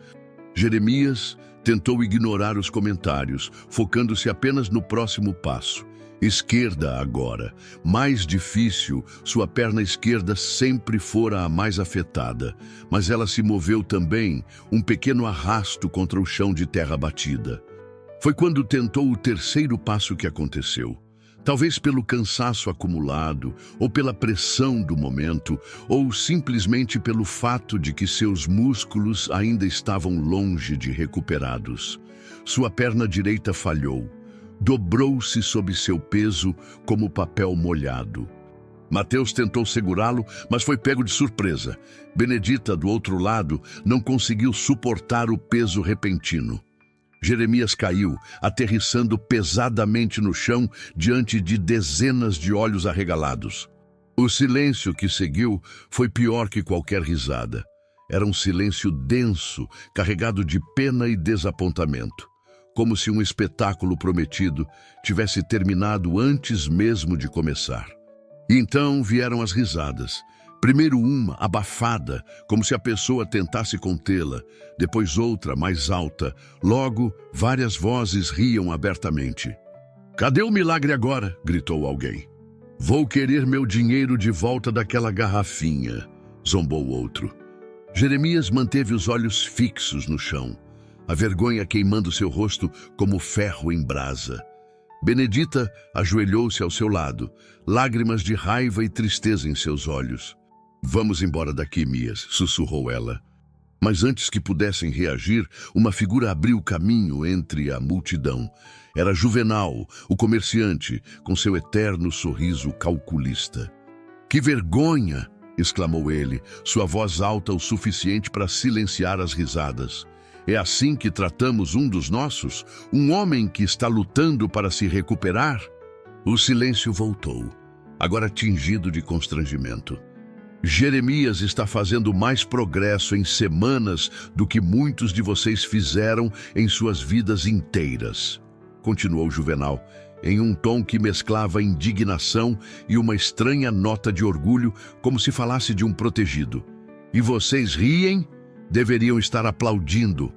Jeremias tentou ignorar os comentários, focando-se apenas no próximo passo. Esquerda agora, mais difícil, sua perna esquerda sempre fora a mais afetada, mas ela se moveu também, um pequeno arrasto contra o chão de terra batida. Foi quando tentou o terceiro passo que aconteceu. Talvez pelo cansaço acumulado, ou pela pressão do momento, ou simplesmente pelo fato de que seus músculos ainda estavam longe de recuperados. Sua perna direita falhou. Dobrou-se sob seu peso como papel molhado. Mateus tentou segurá-lo, mas foi pego de surpresa. Benedita, do outro lado, não conseguiu suportar o peso repentino. Jeremias caiu, aterrissando pesadamente no chão diante de dezenas de olhos arregalados. O silêncio que seguiu foi pior que qualquer risada. Era um silêncio denso, carregado de pena e desapontamento. Como se um espetáculo prometido tivesse terminado antes mesmo de começar. E então vieram as risadas. Primeiro uma, abafada, como se a pessoa tentasse contê-la. Depois outra, mais alta. Logo, várias vozes riam abertamente. "Cadê o milagre agora?" gritou alguém. "Vou querer meu dinheiro de volta daquela garrafinha", zombou outro. Jeremias manteve os olhos fixos no chão. A vergonha queimando seu rosto como ferro em brasa. Benedita ajoelhou-se ao seu lado, lágrimas de raiva e tristeza em seus olhos. "Vamos embora daqui, Mias", sussurrou ela. Mas antes que pudessem reagir, uma figura abriu caminho entre a multidão. Era Juvenal, o comerciante, com seu eterno sorriso calculista. "Que vergonha!" exclamou ele, sua voz alta o suficiente para silenciar as risadas. "É assim que tratamos um dos nossos? Um homem que está lutando para se recuperar?" O silêncio voltou, agora tingido de constrangimento. "Jeremias está fazendo mais progresso em semanas do que muitos de vocês fizeram em suas vidas inteiras", continuou Juvenal, em um tom que mesclava indignação e uma estranha nota de orgulho, como se falasse de um protegido. "E vocês riem? Deveriam estar aplaudindo."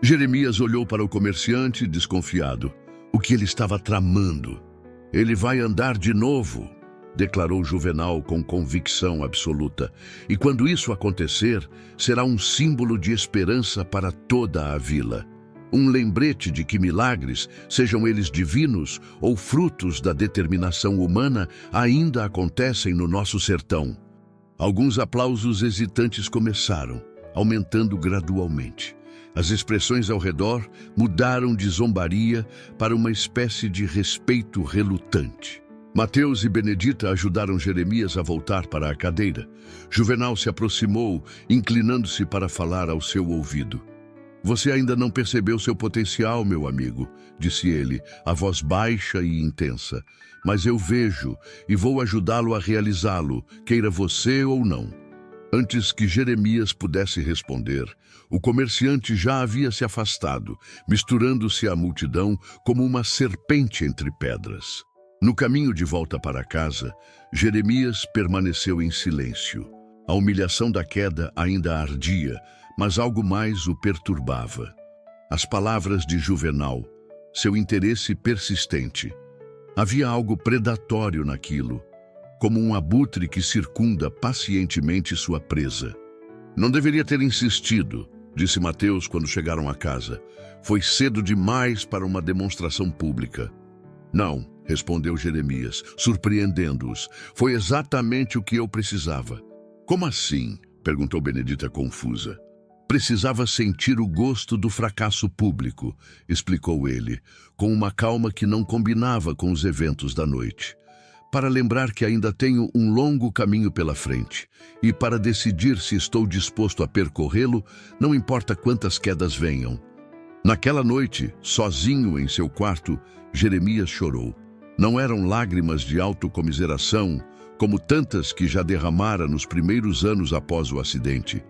Jeremias olhou para o comerciante, desconfiado. O que ele estava tramando? "Ele vai andar de novo", declarou Juvenal com convicção absoluta. "E quando isso acontecer, será um símbolo de esperança para toda a vila. Um lembrete de que milagres, sejam eles divinos ou frutos da determinação humana, ainda acontecem no nosso sertão." Alguns aplausos hesitantes começaram, aumentando gradualmente. As expressões ao redor mudaram de zombaria para uma espécie de respeito relutante. Mateus e Benedita ajudaram Jeremias a voltar para a cadeira. Juvenal se aproximou, inclinando-se para falar ao seu ouvido. "Você ainda não percebeu seu potencial, meu amigo", disse ele, a voz baixa e intensa. "Mas eu vejo e vou ajudá-lo a realizá-lo, queira você ou não." Antes que Jeremias pudesse responder, o comerciante já havia se afastado, misturando-se à multidão como uma serpente entre pedras. No caminho de volta para casa, Jeremias permaneceu em silêncio. A humilhação da queda ainda ardia, mas algo mais o perturbava. As palavras de Juvenal, seu interesse persistente. Havia algo predatório naquilo, como um abutre que circunda pacientemente sua presa. "Não deveria ter insistido", disse Mateus quando chegaram a casa. "Foi cedo demais para uma demonstração pública." "Não", respondeu Jeremias, surpreendendo-os. "Foi exatamente o que eu precisava." "Como assim?", perguntou Benedita confusa. "Precisava sentir o gosto do fracasso público", explicou ele, com uma calma que não combinava com os eventos da noite. "Para lembrar que ainda tenho um longo caminho pela frente, e para decidir se estou disposto a percorrê-lo, não importa quantas quedas venham." Naquela noite, sozinho em seu quarto, Jeremias chorou. Não eram lágrimas de autocomiseração, como tantas que já derramara nos primeiros anos após o acidente.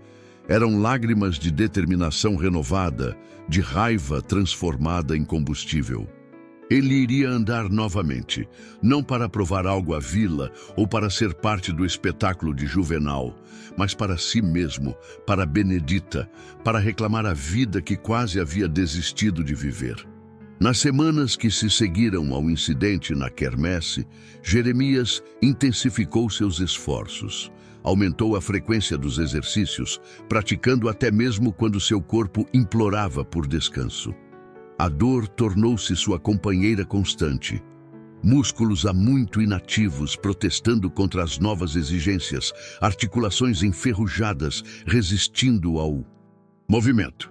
Eram lágrimas de determinação renovada, de raiva transformada em combustível. Ele iria andar novamente, não para provar algo à vila ou para ser parte do espetáculo de Juvenal, mas para si mesmo, para Benedita, para reclamar a vida que quase havia desistido de viver. Nas semanas que se seguiram ao incidente na quermesse, Jeremias intensificou seus esforços. Aumentou a frequência dos exercícios, praticando até mesmo quando seu corpo implorava por descanso. A dor tornou-se sua companheira constante. Músculos há muito inativos protestando contra as novas exigências, articulações enferrujadas resistindo ao movimento.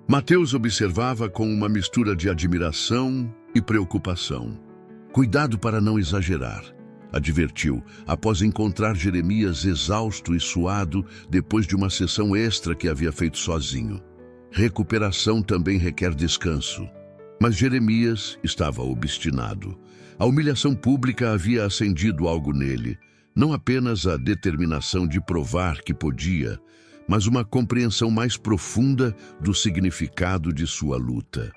Mateus observava com uma mistura de admiração e preocupação. Cuidado para não exagerar, advertiu, após encontrar Jeremias exausto e suado depois de uma sessão extra que havia feito sozinho. Recuperação também requer descanso. Mas Jeremias estava obstinado. A humilhação pública havia acendido algo nele, não apenas a determinação de provar que podia, mas uma compreensão mais profunda do significado de sua luta.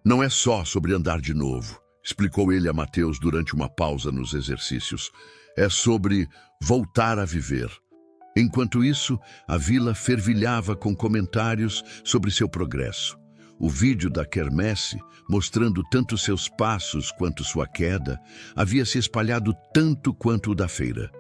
Não é só sobre andar de novo, explicou ele a Mateus durante uma pausa nos exercícios. É sobre voltar a viver. Enquanto isso, a vila fervilhava com comentários sobre seu progresso. O vídeo da quermesse, mostrando tanto seus passos quanto sua queda, havia se espalhado tanto quanto o da feira.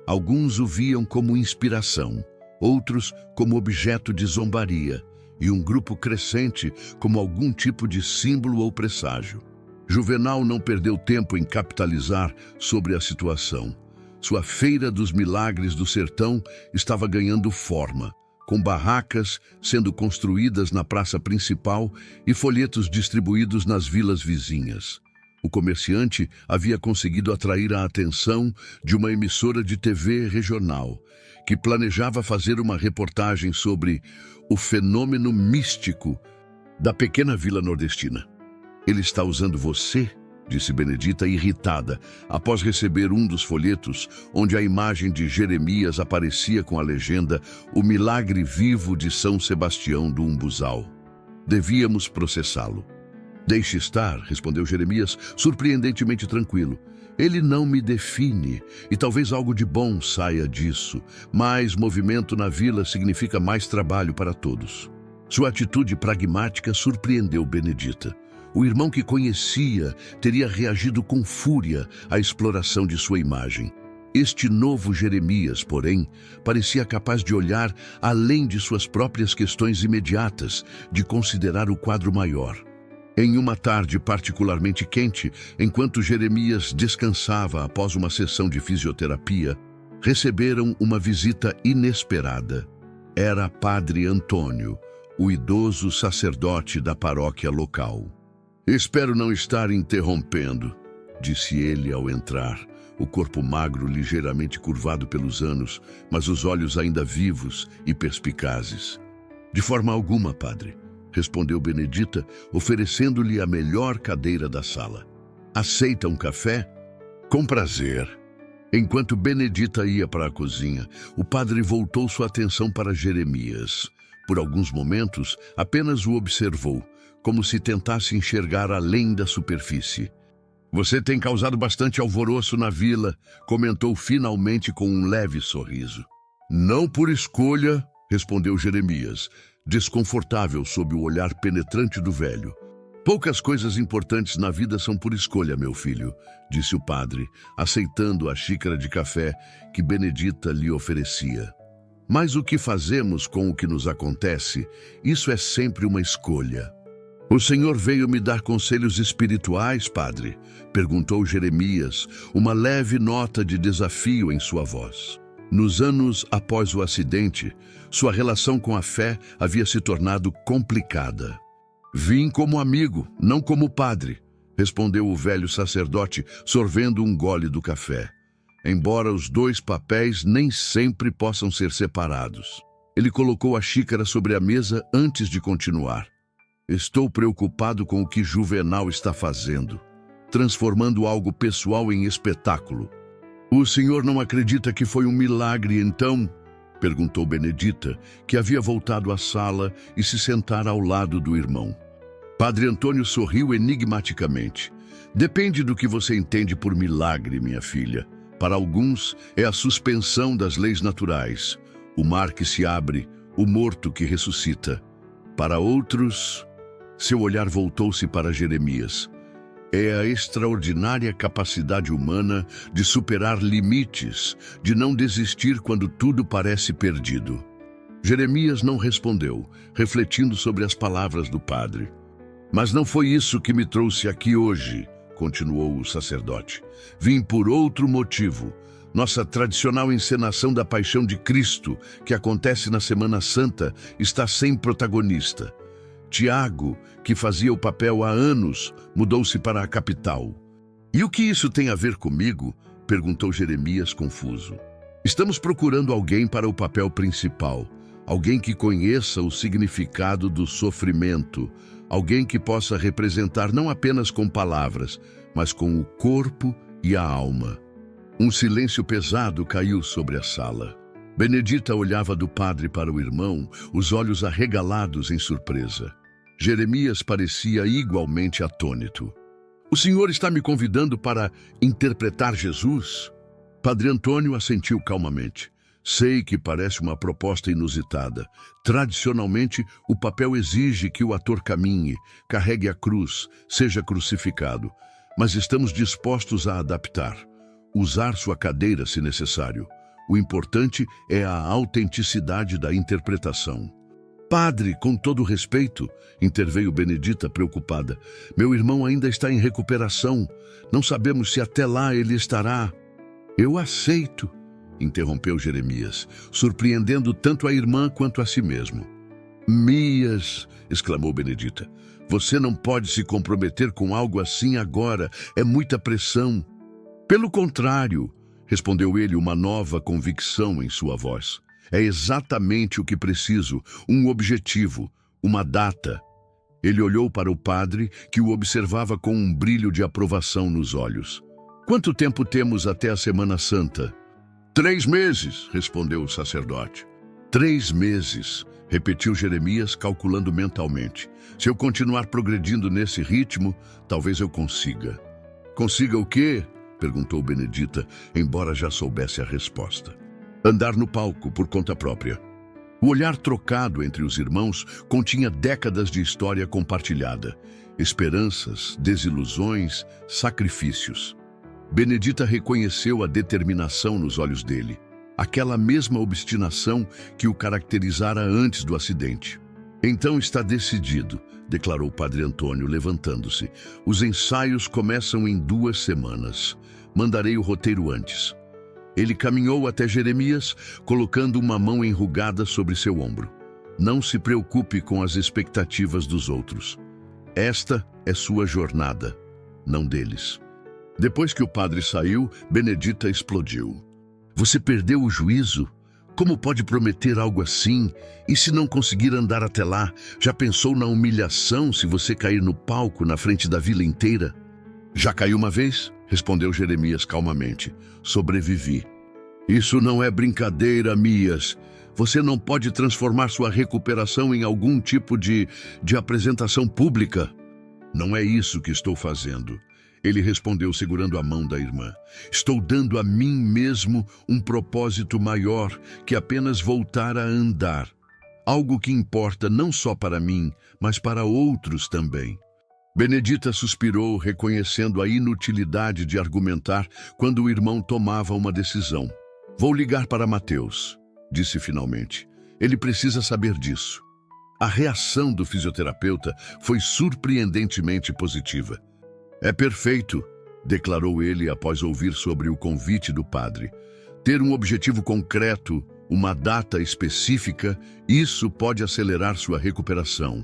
Alguns o viam como inspiração, outros como objeto de zombaria, e um grupo crescente como algum tipo de símbolo ou presságio. Juvenal não perdeu tempo em capitalizar sobre a situação. Sua Feira dos Milagres do Sertão estava ganhando forma, com barracas sendo construídas na praça principal e folhetos distribuídos nas vilas vizinhas. O comerciante havia conseguido atrair a atenção de uma emissora de TV regional, que planejava fazer uma reportagem sobre o fenômeno místico da pequena vila nordestina. Ele está usando você, disse Benedita irritada, após receber um dos folhetos, onde a imagem de Jeremias aparecia com a legenda "O Milagre Vivo de São Sebastião do Umbuzal". Devíamos processá-lo. Deixe estar, respondeu Jeremias, surpreendentemente tranquilo. Ele não me define, e talvez algo de bom saia disso. Mais movimento na vila significa mais trabalho para todos. Sua atitude pragmática surpreendeu Benedita. O irmão que conhecia teria reagido com fúria à exploração de sua imagem. Este novo Jeremias, porém, parecia capaz de olhar além de suas próprias questões imediatas, de considerar o quadro maior. Em uma tarde particularmente quente, enquanto Jeremias descansava após uma sessão de fisioterapia, receberam uma visita inesperada. Era Padre Antônio, o idoso sacerdote da paróquia local. "Espero não estar interrompendo", disse ele ao entrar, o corpo magro ligeiramente curvado pelos anos, mas os olhos ainda vivos e perspicazes. "De forma alguma, padre", respondeu Benedita, oferecendo-lhe a melhor cadeira da sala. "Aceita um café?" "Com prazer." Enquanto Benedita ia para a cozinha, o padre voltou sua atenção para Jeremias. Por alguns momentos, apenas o observou, como se tentasse enxergar além da superfície. "Você tem causado bastante alvoroço na vila", comentou finalmente com um leve sorriso. "Não por escolha", respondeu Jeremias, desconfortável sob o olhar penetrante do velho. "Poucas coisas importantes na vida são por escolha, meu filho", disse o padre, aceitando a xícara de café que Benedita lhe oferecia. "Mas o que fazemos com o que nos acontece, isso é sempre uma escolha." "O senhor veio me dar conselhos espirituais, padre?", perguntou Jeremias, uma leve nota de desafio em sua voz. Nos anos após o acidente, sua relação com a fé havia se tornado complicada. "Vim como amigo, não como padre", respondeu o velho sacerdote, sorvendo um gole do café. Embora os dois papéis nem sempre possam ser separados. Ele colocou a xícara sobre a mesa antes de continuar. "Estou preocupado com o que Juvenal está fazendo, transformando algo pessoal em espetáculo." "O senhor não acredita que foi um milagre, então?", perguntou Benedita, que havia voltado à sala e se sentara ao lado do irmão. Padre Antônio sorriu enigmaticamente. "Depende do que você entende por milagre, minha filha. Para alguns, é a suspensão das leis naturais, o mar que se abre, o morto que ressuscita. Para outros, Seu olhar voltou-se para Jeremias. É a extraordinária capacidade humana de superar limites, de não desistir quando tudo parece perdido. Jeremias não respondeu, refletindo sobre as palavras do padre. Mas não foi isso que me trouxe aqui hoje, continuou o sacerdote. Vim por outro motivo. Nossa tradicional encenação da Paixão de Cristo, que acontece na Semana Santa, está sem protagonista. Tiago, que fazia o papel há anos, mudou-se para a capital. E o que isso tem a ver comigo? Perguntou Jeremias confuso. Estamos procurando alguém para o papel principal. Alguém que conheça o significado do sofrimento. Alguém que possa representar não apenas com palavras, mas com o corpo e a alma. Um silêncio pesado caiu sobre a sala. Benedita olhava do padre para o irmão, os olhos arregalados em surpresa. Jeremias parecia igualmente atônito. O senhor está me convidando para interpretar Jesus? Padre Antônio assentiu calmamente. Sei que parece uma proposta inusitada. Tradicionalmente, o papel exige que o ator caminhe, carregue a cruz, seja crucificado. Mas estamos dispostos a adaptar. Usar sua cadeira se necessário. O importante é a autenticidade da interpretação. Padre, com todo respeito, interveio Benedita preocupada. Meu irmão ainda está em recuperação. Não sabemos se até lá ele estará. Eu aceito, interrompeu Jeremias, surpreendendo tanto a irmã quanto a si mesmo. Mias, exclamou Benedita, você não pode se comprometer com algo assim agora. É muita pressão. Pelo contrário, respondeu ele, uma nova convicção em sua voz. É exatamente o que preciso, um objetivo, uma data. Ele olhou para o padre, que o observava com um brilho de aprovação nos olhos. Quanto tempo temos até a Semana Santa? 3 meses, respondeu o sacerdote. 3 meses, repetiu Jeremias, calculando mentalmente. Se eu continuar progredindo nesse ritmo, talvez eu consiga. Consiga o quê? Perguntou Benedita, embora já soubesse a resposta. Andar no palco por conta própria. O olhar trocado entre os irmãos continha décadas de história compartilhada. Esperanças, desilusões, sacrifícios. Benedita reconheceu a determinação nos olhos dele. Aquela mesma obstinação que o caracterizara antes do acidente. Então está decidido, declarou Padre Antônio, levantando-se. Os ensaios começam em 2 semanas. Mandarei o roteiro antes. Ele caminhou até Jeremias, colocando uma mão enrugada sobre seu ombro. Não se preocupe com as expectativas dos outros. Esta é sua jornada, não deles. Depois que o padre saiu, Benedita explodiu. Você perdeu o juízo? Como pode prometer algo assim? E se não conseguir andar até lá? Já pensou na humilhação se você cair no palco na frente da vila inteira? Já caiu uma vez? Respondeu Jeremias calmamente. Sobrevivi. Isso não é brincadeira, Mias. Você não pode transformar sua recuperação em algum tipo de apresentação pública. Não é isso que estou fazendo. Ele respondeu segurando a mão da irmã. Estou dando a mim mesmo um propósito maior que apenas voltar a andar. Algo que importa não só para mim, mas para outros também. Benedita suspirou, reconhecendo a inutilidade de argumentar quando o irmão tomava uma decisão. Vou ligar para Mateus, disse finalmente. Ele precisa saber disso. A reação do fisioterapeuta foi surpreendentemente positiva. É perfeito, declarou ele após ouvir sobre o convite do padre. Ter um objetivo concreto, uma data específica, isso pode acelerar sua recuperação.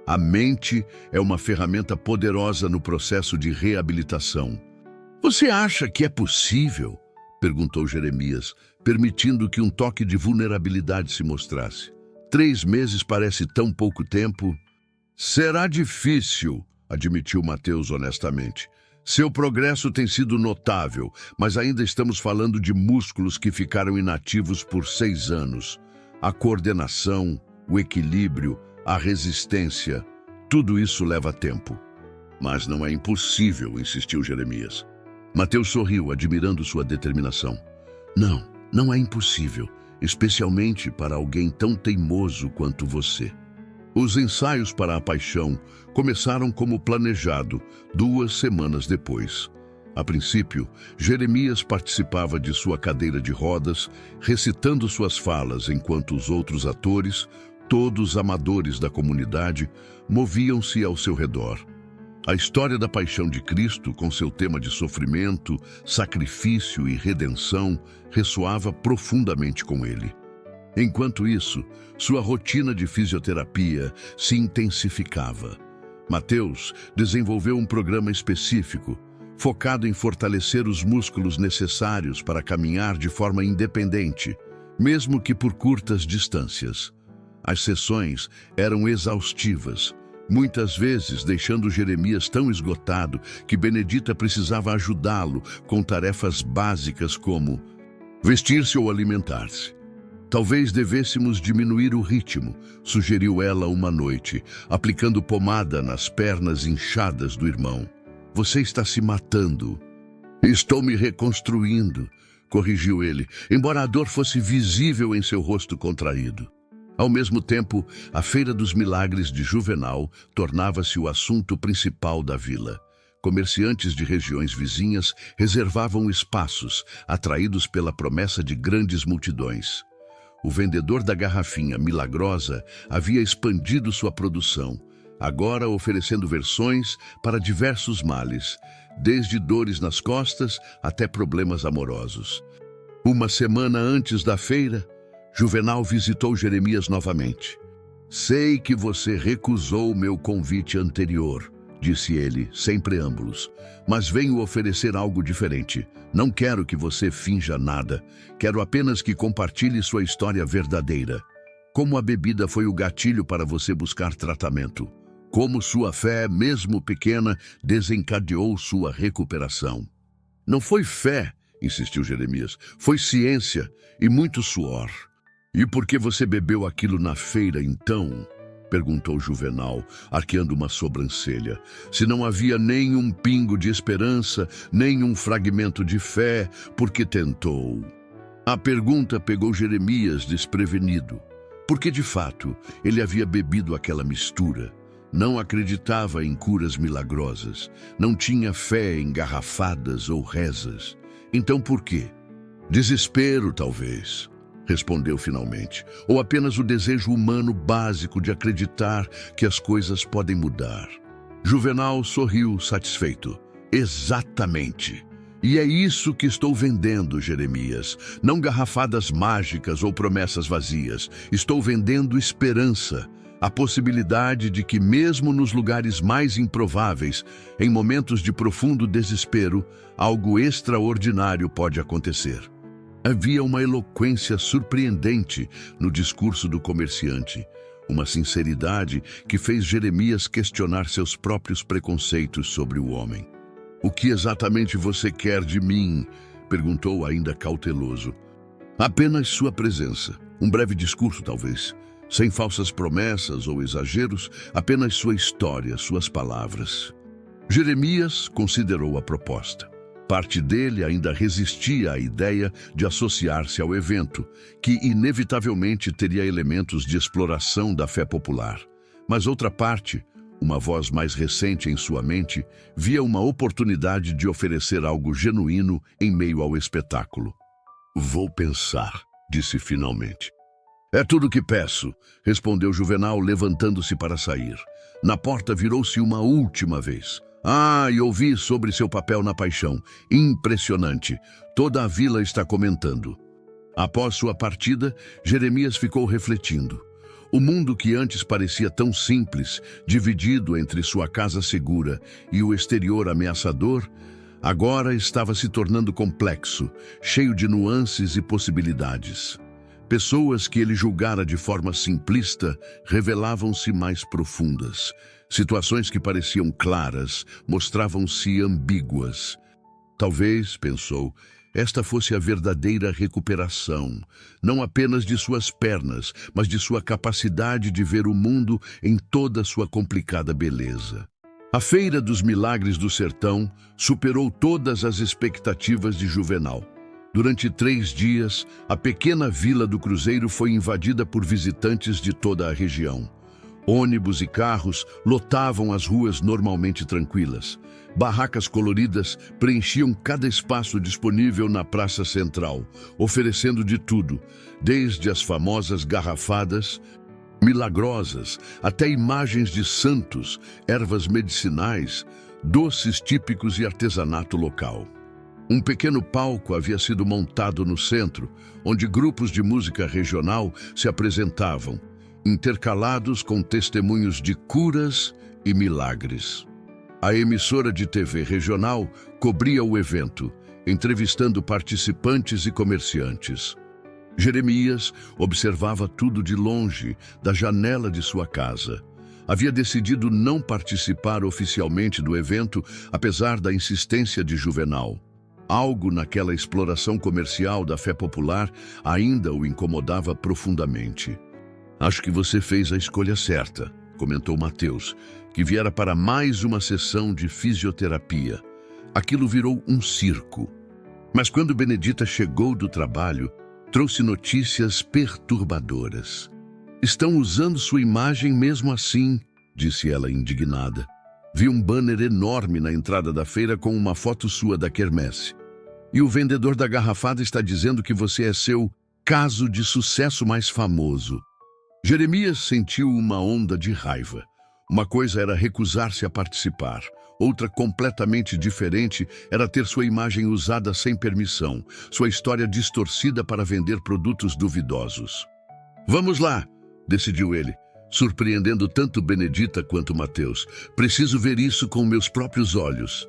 A mente é uma ferramenta poderosa no processo de reabilitação. Você acha que é possível? Perguntou Jeremias, permitindo que um toque de vulnerabilidade se mostrasse. 3 meses parece tão pouco tempo. Será difícil, admitiu Mateus honestamente. Seu progresso tem sido notável, mas ainda estamos falando de músculos que ficaram inativos por 6 anos. A coordenação, o equilíbrio, a resistência, tudo isso leva tempo. Mas não é impossível, insistiu Jeremias. Mateus sorriu, admirando sua determinação. Não é impossível, especialmente para alguém tão teimoso quanto você. Os ensaios para a paixão começaram como planejado 2 semanas depois. A princípio, Jeremias participava de sua cadeira de rodas, recitando suas falas enquanto os outros atores, todos amadores da comunidade, moviam-se ao seu redor. A história da paixão de Cristo, com seu tema de sofrimento, sacrifício e redenção, ressoava profundamente com ele. Enquanto isso, sua rotina de fisioterapia se intensificava. Mateus desenvolveu um programa específico, focado em fortalecer os músculos necessários para caminhar de forma independente, mesmo que por curtas distâncias. As sessões eram exaustivas, muitas vezes deixando Jeremias tão esgotado que Benedita precisava ajudá-lo com tarefas básicas como vestir-se ou alimentar-se. Talvez devêssemos diminuir o ritmo, sugeriu ela uma noite, aplicando pomada nas pernas inchadas do irmão. Você está se matando. Estou me reconstruindo, corrigiu ele, embora a dor fosse visível em seu rosto contraído. Ao mesmo tempo, a Feira dos Milagres de Juvenal tornava-se o assunto principal da vila. Comerciantes de regiões vizinhas reservavam espaços, atraídos pela promessa de grandes multidões. O vendedor da garrafinha milagrosa havia expandido sua produção, agora oferecendo versões para diversos males, desde dores nas costas até problemas amorosos. Uma semana antes da feira, Juvenal visitou Jeremias novamente. Sei que você recusou meu convite anterior, disse ele, sem preâmbulos, mas venho oferecer algo diferente. Não quero que você finja nada, quero apenas que compartilhe sua história verdadeira. Como a bebida foi o gatilho para você buscar tratamento. Como sua fé, mesmo pequena, desencadeou sua recuperação. Não foi fé, insistiu Jeremias, foi ciência e muito suor. E por que você bebeu aquilo na feira, então? Perguntou Juvenal, arqueando uma sobrancelha. Se não havia nem um pingo de esperança, nem um fragmento de fé, porque tentou. A pergunta pegou Jeremias desprevenido, porque de fato ele havia bebido aquela mistura. Não acreditava em curas milagrosas, não tinha fé em garrafadas ou rezas. Então por quê? Desespero, talvez. Respondeu finalmente, ou apenas o desejo humano básico de acreditar que as coisas podem mudar. Juvenal sorriu satisfeito. Exatamente. E é isso que estou vendendo, Jeremias. Não garrafadas mágicas ou promessas vazias. Estou vendendo esperança. A possibilidade de que mesmo nos lugares mais improváveis, em momentos de profundo desespero, algo extraordinário pode acontecer. Havia uma eloquência surpreendente no discurso do comerciante, uma sinceridade que fez Jeremias questionar seus próprios preconceitos sobre o homem. O que exatamente você quer de mim? Perguntou ainda cauteloso. Apenas sua presença, um breve discurso talvez, sem falsas promessas ou exageros, apenas sua história, suas palavras. Jeremias considerou a proposta. Parte dele ainda resistia à ideia de associar-se ao evento, que inevitavelmente teria elementos de exploração da fé popular. Mas outra parte, uma voz mais recente em sua mente, via uma oportunidade de oferecer algo genuíno em meio ao espetáculo. Vou pensar, disse finalmente. É tudo o que peço, respondeu Juvenal, levantando-se para sair. Na porta virou-se uma última vez. E ouvi sobre seu papel na paixão. Impressionante. Toda a vila está comentando. Após sua partida, Jeremias ficou refletindo. O mundo que antes parecia tão simples, dividido entre sua casa segura e o exterior ameaçador, agora estava se tornando complexo, cheio de nuances e possibilidades. Pessoas que ele julgara de forma simplista revelavam-se mais profundas. Situações que pareciam claras mostravam-se ambíguas. Talvez, pensou, esta fosse a verdadeira recuperação, não apenas de suas pernas, mas de sua capacidade de ver o mundo em toda sua complicada beleza. A Feira dos Milagres do Sertão superou todas as expectativas de Juvenal. Durante 3 dias, a pequena vila do Cruzeiro foi invadida por visitantes de toda a região. Ônibus e carros lotavam as ruas normalmente tranquilas. Barracas coloridas preenchiam cada espaço disponível na praça central, oferecendo de tudo, desde as famosas garrafadas milagrosas até imagens de santos, ervas medicinais, doces típicos e artesanato local. Um pequeno palco havia sido montado no centro, onde grupos de música regional se apresentavam, intercalados com testemunhos de curas e milagres. A emissora de TV regional cobria o evento, entrevistando participantes e comerciantes. Jeremias observava tudo de longe, da janela de sua casa. Havia decidido não participar oficialmente do evento, apesar da insistência de Juvenal. Algo naquela exploração comercial da fé popular ainda o incomodava profundamente. "Acho que você fez a escolha certa", comentou Mateus, que viera para mais uma sessão de fisioterapia. Aquilo virou um circo. Mas quando Benedita chegou do trabalho, trouxe notícias perturbadoras. "Estão usando sua imagem mesmo assim", disse ela indignada. "Vi um banner enorme na entrada da feira com uma foto sua da quermesse. E o vendedor da garrafada está dizendo que você é seu caso de sucesso mais famoso." Jeremias sentiu uma onda de raiva. Uma coisa era recusar-se a participar. Outra, completamente diferente, era ter sua imagem usada sem permissão, sua história distorcida para vender produtos duvidosos. "Vamos lá", decidiu ele, surpreendendo tanto Benedita quanto Mateus. "Preciso ver isso com meus próprios olhos."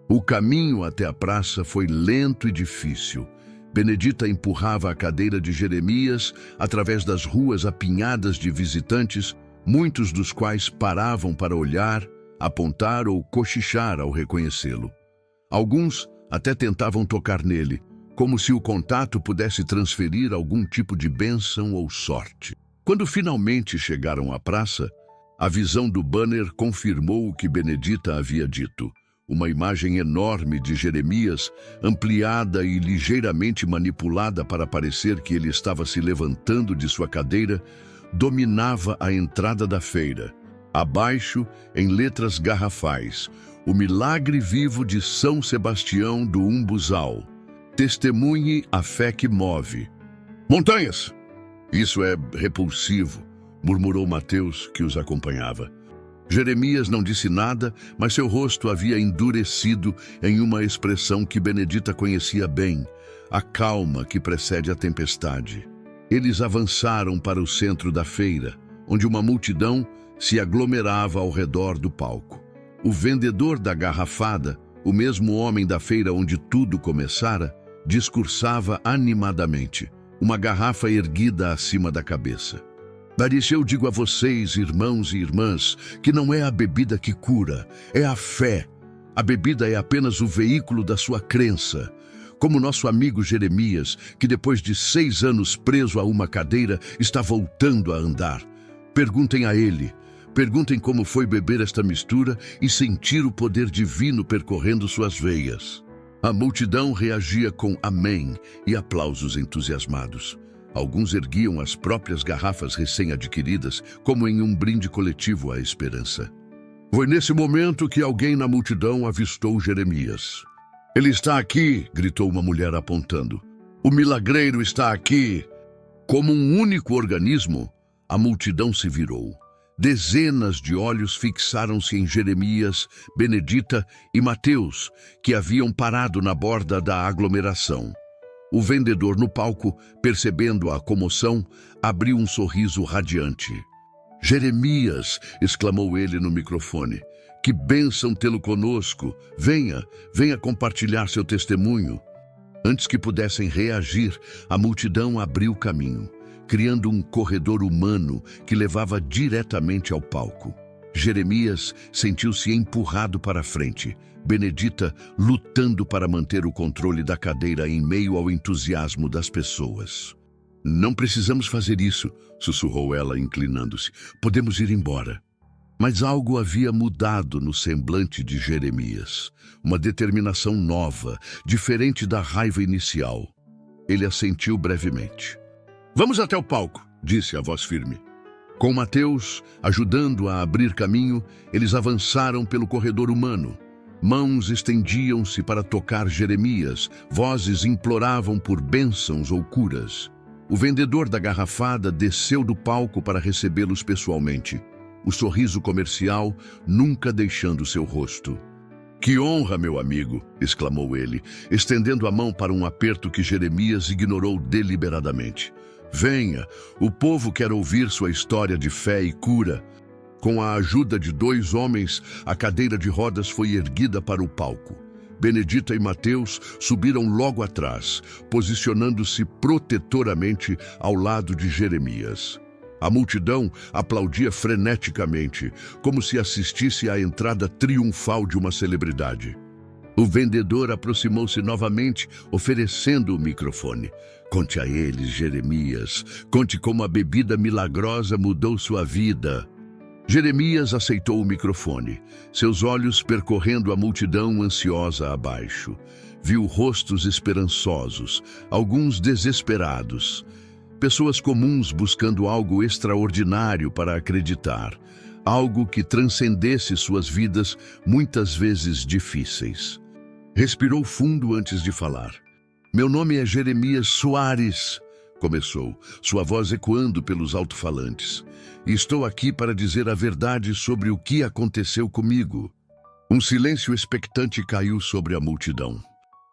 O caminho até a praça foi lento e difícil. Benedita empurrava a cadeira de Jeremias através das ruas apinhadas de visitantes, muitos dos quais paravam para olhar, apontar ou cochichar ao reconhecê-lo. Alguns até tentavam tocar nele, como se o contato pudesse transferir algum tipo de bênção ou sorte. Quando finalmente chegaram à praça, a visão do banner confirmou o que Benedita havia dito. Uma imagem enorme de Jeremias, ampliada e ligeiramente manipulada para parecer que ele estava se levantando de sua cadeira, dominava a entrada da feira. Abaixo, em letras garrafais, o milagre vivo de São Sebastião do Umbuzal. Testemunhe a fé que move. "Montanhas! Isso é repulsivo", murmurou Mateus, que os acompanhava. Jeremias não disse nada, mas seu rosto havia endurecido em uma expressão que Benedita conhecia bem, a calma que precede a tempestade. Eles avançaram para o centro da feira, onde uma multidão se aglomerava ao redor do palco. O vendedor da garrafada, o mesmo homem da feira onde tudo começara, discursava animadamente, uma garrafa erguida acima da cabeça. "Por isso eu digo a vocês, irmãos e irmãs, que não é a bebida que cura, é a fé. A bebida é apenas o veículo da sua crença. Como nosso amigo Jeremias, que depois de 6 anos preso a uma cadeira, está voltando a andar. Perguntem a ele. Perguntem como foi beber esta mistura e sentir o poder divino percorrendo suas veias." A multidão reagia com amém e aplausos entusiasmados. Alguns erguiam as próprias garrafas recém-adquiridas, como em um brinde coletivo à esperança. Foi nesse momento que alguém na multidão avistou Jeremias. "Ele está aqui!" gritou uma mulher apontando. "O milagreiro está aqui!" Como um único organismo, a multidão se virou. Dezenas de olhos fixaram-se em Jeremias, Benedita e Mateus, que haviam parado na borda da aglomeração. O vendedor no palco, percebendo a comoção, abriu um sorriso radiante. "Jeremias!" exclamou ele no microfone. "Que bênção tê-lo conosco! Venha compartilhar seu testemunho." Antes que pudessem reagir, a multidão abriu caminho, criando um corredor humano que levava diretamente ao palco. Jeremias sentiu-se empurrado para a frente, Benedita lutando para manter o controle da cadeira em meio ao entusiasmo das pessoas. "Não precisamos fazer isso", sussurrou ela, inclinando-se. "Podemos ir embora." Mas algo havia mudado no semblante de Jeremias. Uma determinação nova, diferente da raiva inicial. Ele assentiu brevemente. "Vamos até o palco", disse a voz firme. Com Mateus ajudando a abrir caminho, eles avançaram pelo corredor humano. Mãos estendiam-se para tocar Jeremias, vozes imploravam por bênçãos ou curas. O vendedor da garrafada desceu do palco para recebê-los pessoalmente, o sorriso comercial nunca deixando seu rosto. "Que honra, meu amigo!" exclamou ele, estendendo a mão para um aperto que Jeremias ignorou deliberadamente. "Venha, o povo quer ouvir sua história de fé e cura." Com a ajuda de 2 homens, a cadeira de rodas foi erguida para o palco. Benedita e Mateus subiram logo atrás, posicionando-se protetoramente ao lado de Jeremias. A multidão aplaudia freneticamente, como se assistisse à entrada triunfal de uma celebridade. O vendedor aproximou-se novamente, oferecendo o microfone. "Conte a eles, Jeremias. Conte como a bebida milagrosa mudou sua vida." Jeremias aceitou o microfone, seus olhos percorrendo a multidão ansiosa abaixo. Viu rostos esperançosos, alguns desesperados. Pessoas comuns buscando algo extraordinário para acreditar, algo que transcendesse suas vidas, muitas vezes difíceis. Respirou fundo antes de falar. "Meu nome é Jeremias Soares", começou, sua voz ecoando pelos alto-falantes. "E estou aqui para dizer a verdade sobre o que aconteceu comigo." Um silêncio expectante caiu sobre a multidão.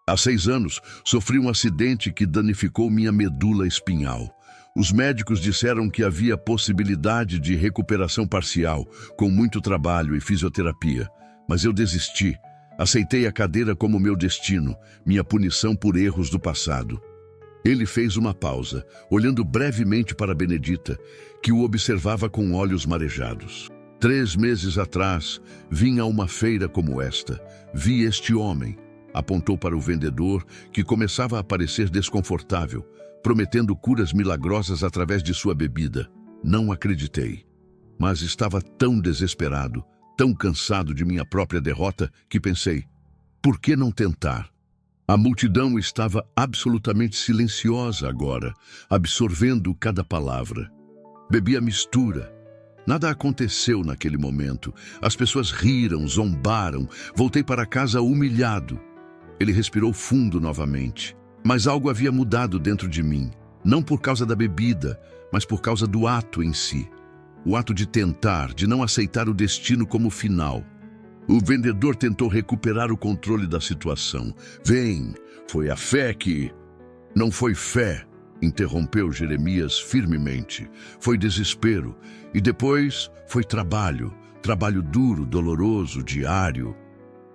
"Há 6 anos, sofri um acidente que danificou minha medula espinhal. Os médicos disseram que havia possibilidade de recuperação parcial, com muito trabalho e fisioterapia. Mas eu desisti. Aceitei a cadeira como meu destino, minha punição por erros do passado." Ele fez uma pausa, olhando brevemente para Benedita, que o observava com olhos marejados. 3 meses atrás, vim a uma feira como esta. Vi este homem. Apontou para o vendedor, que começava a parecer desconfortável, prometendo curas milagrosas através de sua bebida. Não acreditei. Mas estava tão desesperado, tão cansado de minha própria derrota, que pensei, por que não tentar? A multidão estava absolutamente silenciosa agora, absorvendo cada palavra. Bebi a mistura. Nada aconteceu naquele momento. As pessoas riram, zombaram. Voltei para casa humilhado. Ele respirou fundo novamente. Mas algo havia mudado dentro de mim. Não por causa da bebida, mas por causa do ato em si. O ato de tentar, de não aceitar o destino como final. O vendedor tentou recuperar o controle da situação. "Vem, foi a fé que..." "Não foi fé", interrompeu Jeremias firmemente. "Foi desespero. E depois foi trabalho. Trabalho duro, doloroso, diário."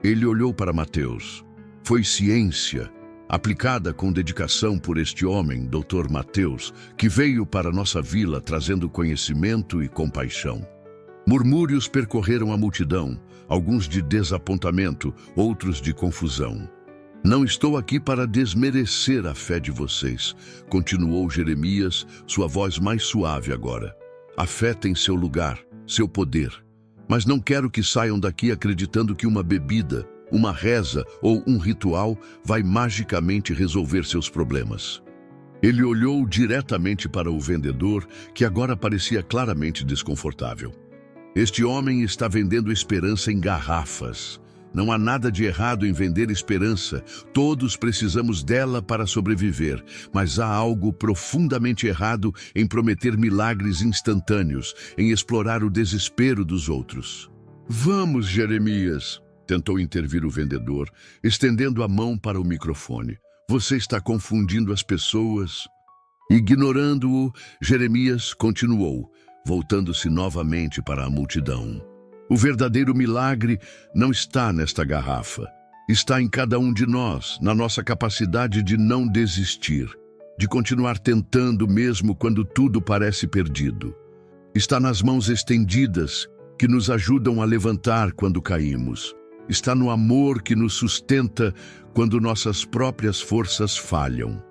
Ele olhou para Mateus. "Foi ciência, aplicada com dedicação por este homem, Dr. Mateus, que veio para nossa vila trazendo conhecimento e compaixão." Murmúrios percorreram a multidão, alguns de desapontamento, outros de confusão. "Não estou aqui para desmerecer a fé de vocês", continuou Jeremias, sua voz mais suave agora. "A fé tem seu lugar, seu poder. Mas não quero que saiam daqui acreditando que uma bebida, uma reza ou um ritual vai magicamente resolver seus problemas." Ele olhou diretamente para o vendedor, que agora parecia claramente desconfortável. "Este homem está vendendo esperança em garrafas. Não há nada de errado em vender esperança. Todos precisamos dela para sobreviver. Mas há algo profundamente errado em prometer milagres instantâneos, em explorar o desespero dos outros." "Vamos, Jeremias", tentou intervir o vendedor, estendendo a mão para o microfone. "Você está confundindo as pessoas." Ignorando-o, Jeremias continuou, voltando-se novamente para a multidão. "O verdadeiro milagre não está nesta garrafa. Está em cada um de nós, na nossa capacidade de não desistir, de continuar tentando mesmo quando tudo parece perdido. Está nas mãos estendidas que nos ajudam a levantar quando caímos. Está no amor que nos sustenta quando nossas próprias forças falham."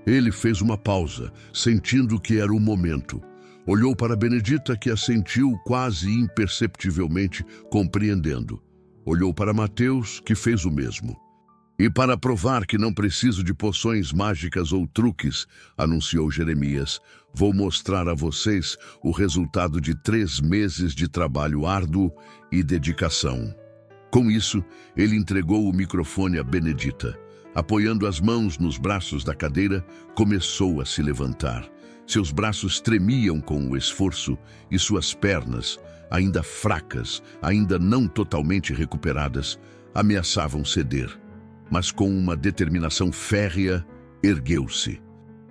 Ele fez uma pausa, sentindo que era o momento. Olhou para Benedita, que assentiu quase imperceptivelmente, compreendendo. Olhou para Mateus, que fez o mesmo. E para provar que não preciso de poções mágicas ou truques, anunciou Jeremias, vou mostrar a vocês o resultado de 3 meses de trabalho árduo e dedicação. Com isso, ele entregou o microfone a Benedita. Apoiando as mãos nos braços da cadeira, começou a se levantar. Seus braços tremiam com o esforço e suas pernas, ainda fracas, ainda não totalmente recuperadas, ameaçavam ceder. Mas com uma determinação férrea, ergueu-se.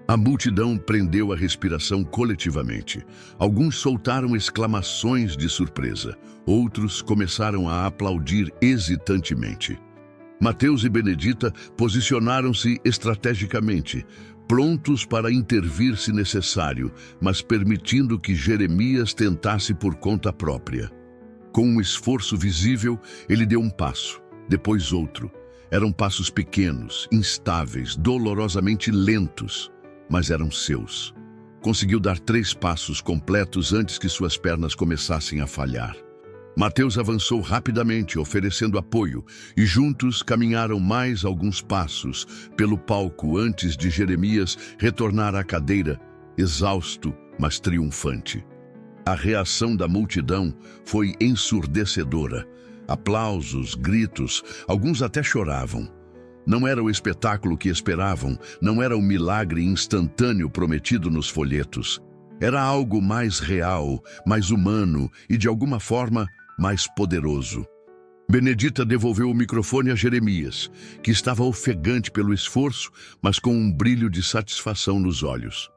A multidão prendeu a respiração coletivamente. Alguns soltaram exclamações de surpresa. Outros começaram a aplaudir hesitantemente. Mateus e Benedita posicionaram-se estrategicamente, prontos para intervir se necessário, mas permitindo que Jeremias tentasse por conta própria. Com um esforço visível, ele deu um passo, depois outro. Eram passos pequenos, instáveis, dolorosamente lentos, mas eram seus. Conseguiu dar 3 passos completos antes que suas pernas começassem a falhar. Mateus avançou rapidamente, oferecendo apoio, e juntos caminharam mais alguns passos pelo palco antes de Jeremias retornar à cadeira, exausto, mas triunfante. A reação da multidão foi ensurdecedora. Aplausos, gritos, alguns até choravam. Não era o espetáculo que esperavam, não era o milagre instantâneo prometido nos folhetos. Era algo mais real, mais humano e, de alguma forma, mais poderoso. Benedita devolveu o microfone a Jeremias, que estava ofegante pelo esforço, mas com um brilho de satisfação nos olhos.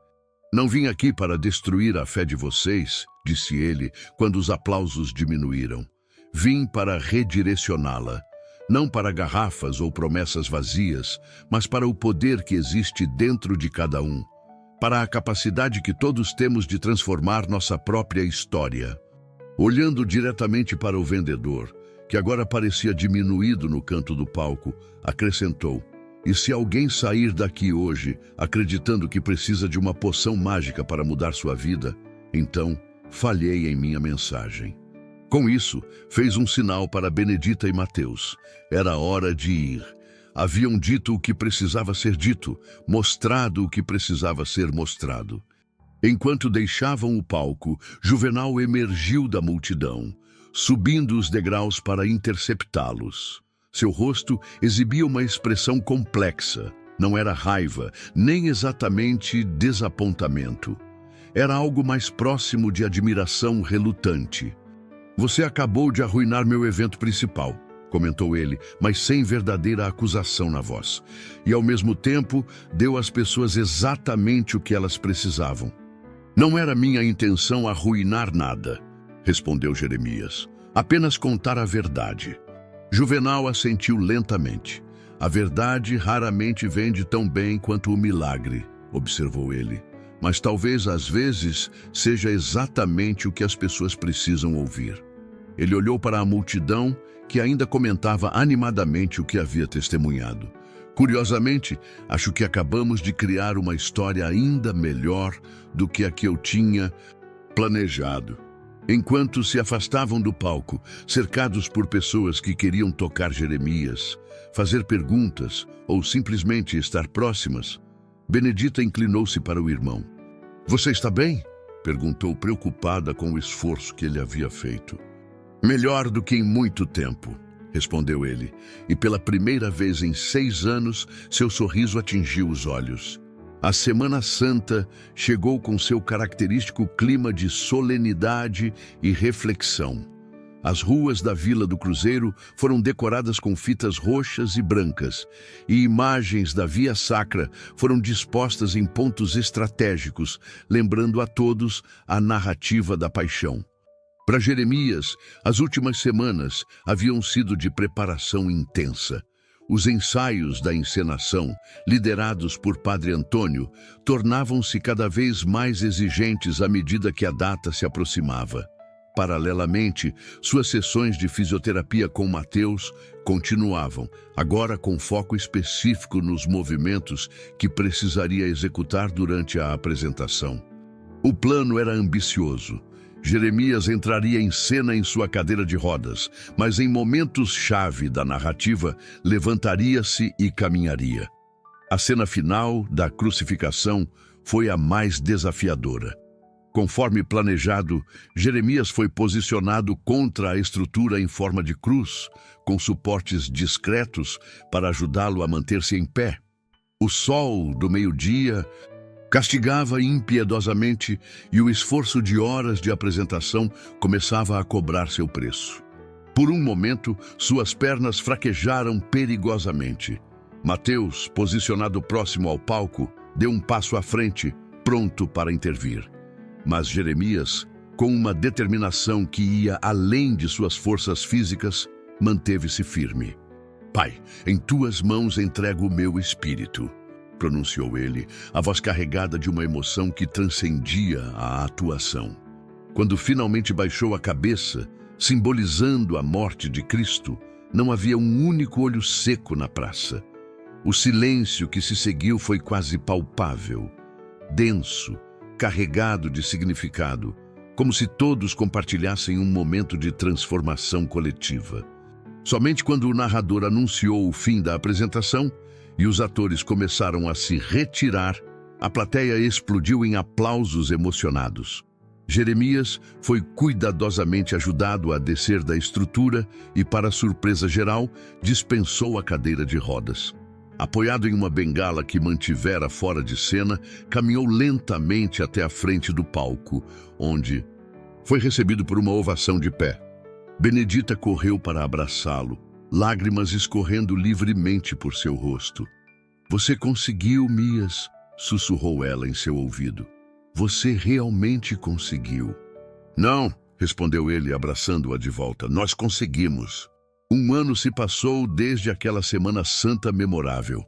Não vim aqui para destruir a fé de vocês, disse ele, quando os aplausos diminuíram. Vim para redirecioná-la, não para garrafas ou promessas vazias, mas para o poder que existe dentro de cada um, para a capacidade que todos temos de transformar nossa própria história. Olhando diretamente para o vendedor, que agora parecia diminuído no canto do palco, acrescentou: e se alguém sair daqui hoje acreditando que precisa de uma poção mágica para mudar sua vida, então falhei em minha mensagem. Com isso, fez um sinal para Benedita e Mateus. Era hora de ir. Haviam dito o que precisava ser dito, mostrado o que precisava ser mostrado. Enquanto deixavam o palco, Juvenal emergiu da multidão, subindo os degraus para interceptá-los. Seu rosto exibia uma expressão complexa. Não era raiva, nem exatamente desapontamento. Era algo mais próximo de admiração relutante. Você acabou de arruinar meu evento principal, comentou ele, mas sem verdadeira acusação na voz. E ao mesmo tempo, deu às pessoas exatamente o que elas precisavam. Não era minha intenção arruinar nada, respondeu Jeremias. Apenas contar a verdade. Juvenal assentiu lentamente. A verdade raramente vende tão bem quanto o milagre, observou ele. Mas talvez às vezes seja exatamente o que as pessoas precisam ouvir. Ele olhou para a multidão que ainda comentava animadamente o que havia testemunhado. Curiosamente, acho que acabamos de criar uma história ainda melhor do que a que eu tinha planejado. Enquanto se afastavam do palco, cercados por pessoas que queriam tocar Jeremias, fazer perguntas ou simplesmente estar próximas, Benedita inclinou-se para o irmão. Você está bem? Perguntou, preocupada com o esforço que ele havia feito. Melhor do que em muito tempo, respondeu ele, e pela primeira vez em 6 anos, seu sorriso atingiu os olhos. A Semana Santa chegou com seu característico clima de solenidade e reflexão. As ruas da Vila do Cruzeiro foram decoradas com fitas roxas e brancas, e imagens da Via Sacra foram dispostas em pontos estratégicos, lembrando a todos a narrativa da paixão. Para Jeremias, as últimas semanas haviam sido de preparação intensa. Os ensaios da encenação, liderados por Padre Antônio, tornavam-se cada vez mais exigentes à medida que a data se aproximava. Paralelamente, suas sessões de fisioterapia com Mateus continuavam, agora com foco específico nos movimentos que precisaria executar durante a apresentação. O plano era ambicioso. Jeremias entraria em cena em sua cadeira de rodas, mas em momentos-chave da narrativa, levantaria-se e caminharia. A cena final da crucificação foi a mais desafiadora. Conforme planejado, Jeremias foi posicionado contra a estrutura em forma de cruz, com suportes discretos para ajudá-lo a manter-se em pé. O sol do meio-dia castigava impiedosamente e o esforço de horas de apresentação começava a cobrar seu preço. Por um momento, suas pernas fraquejaram perigosamente. Mateus, posicionado próximo ao palco, deu um passo à frente, pronto para intervir. Mas Jeremias, com uma determinação que ia além de suas forças físicas, manteve-se firme. Pai, em tuas mãos entrego o meu espírito, pronunciou ele, a voz carregada de uma emoção que transcendia a atuação. Quando finalmente baixou a cabeça, simbolizando a morte de Cristo, não havia um único olho seco na praça. O silêncio que se seguiu foi quase palpável, denso, carregado de significado, como se todos compartilhassem um momento de transformação coletiva. Somente quando o narrador anunciou o fim da apresentação e os atores começaram a se retirar, a plateia explodiu em aplausos emocionados. Jeremias foi cuidadosamente ajudado a descer da estrutura e, para surpresa geral, dispensou a cadeira de rodas. Apoiado em uma bengala que mantivera fora de cena, caminhou lentamente até a frente do palco, onde foi recebido por uma ovação de pé. Benedita correu para abraçá-lo, lágrimas escorrendo livremente por seu rosto. Você conseguiu, Mias, sussurrou ela em seu ouvido. Você realmente conseguiu. Não, respondeu ele, abraçando-a de volta. Nós conseguimos. 1 ano se passou desde aquela Semana Santa memorável.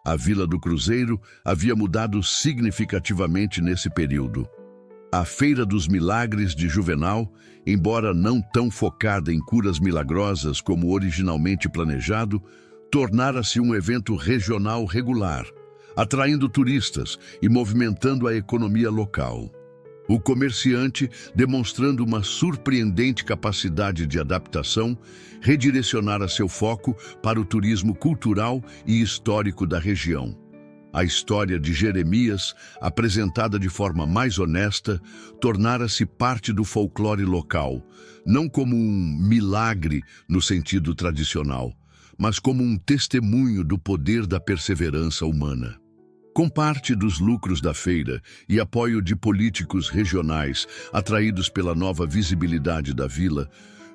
A Vila do Cruzeiro havia mudado significativamente nesse período. A Feira dos Milagres de Juvenal, embora não tão focada em curas milagrosas como originalmente planejado, tornara-se um evento regional regular, atraindo turistas e movimentando a economia local. O comerciante, demonstrando uma surpreendente capacidade de adaptação, redirecionara seu foco para o turismo cultural e histórico da região. A história de Jeremias, apresentada de forma mais honesta, tornara-se parte do folclore local, não como um milagre no sentido tradicional, mas como um testemunho do poder da perseverança humana. Com parte dos lucros da feira e apoio de políticos regionais atraídos pela nova visibilidade da vila,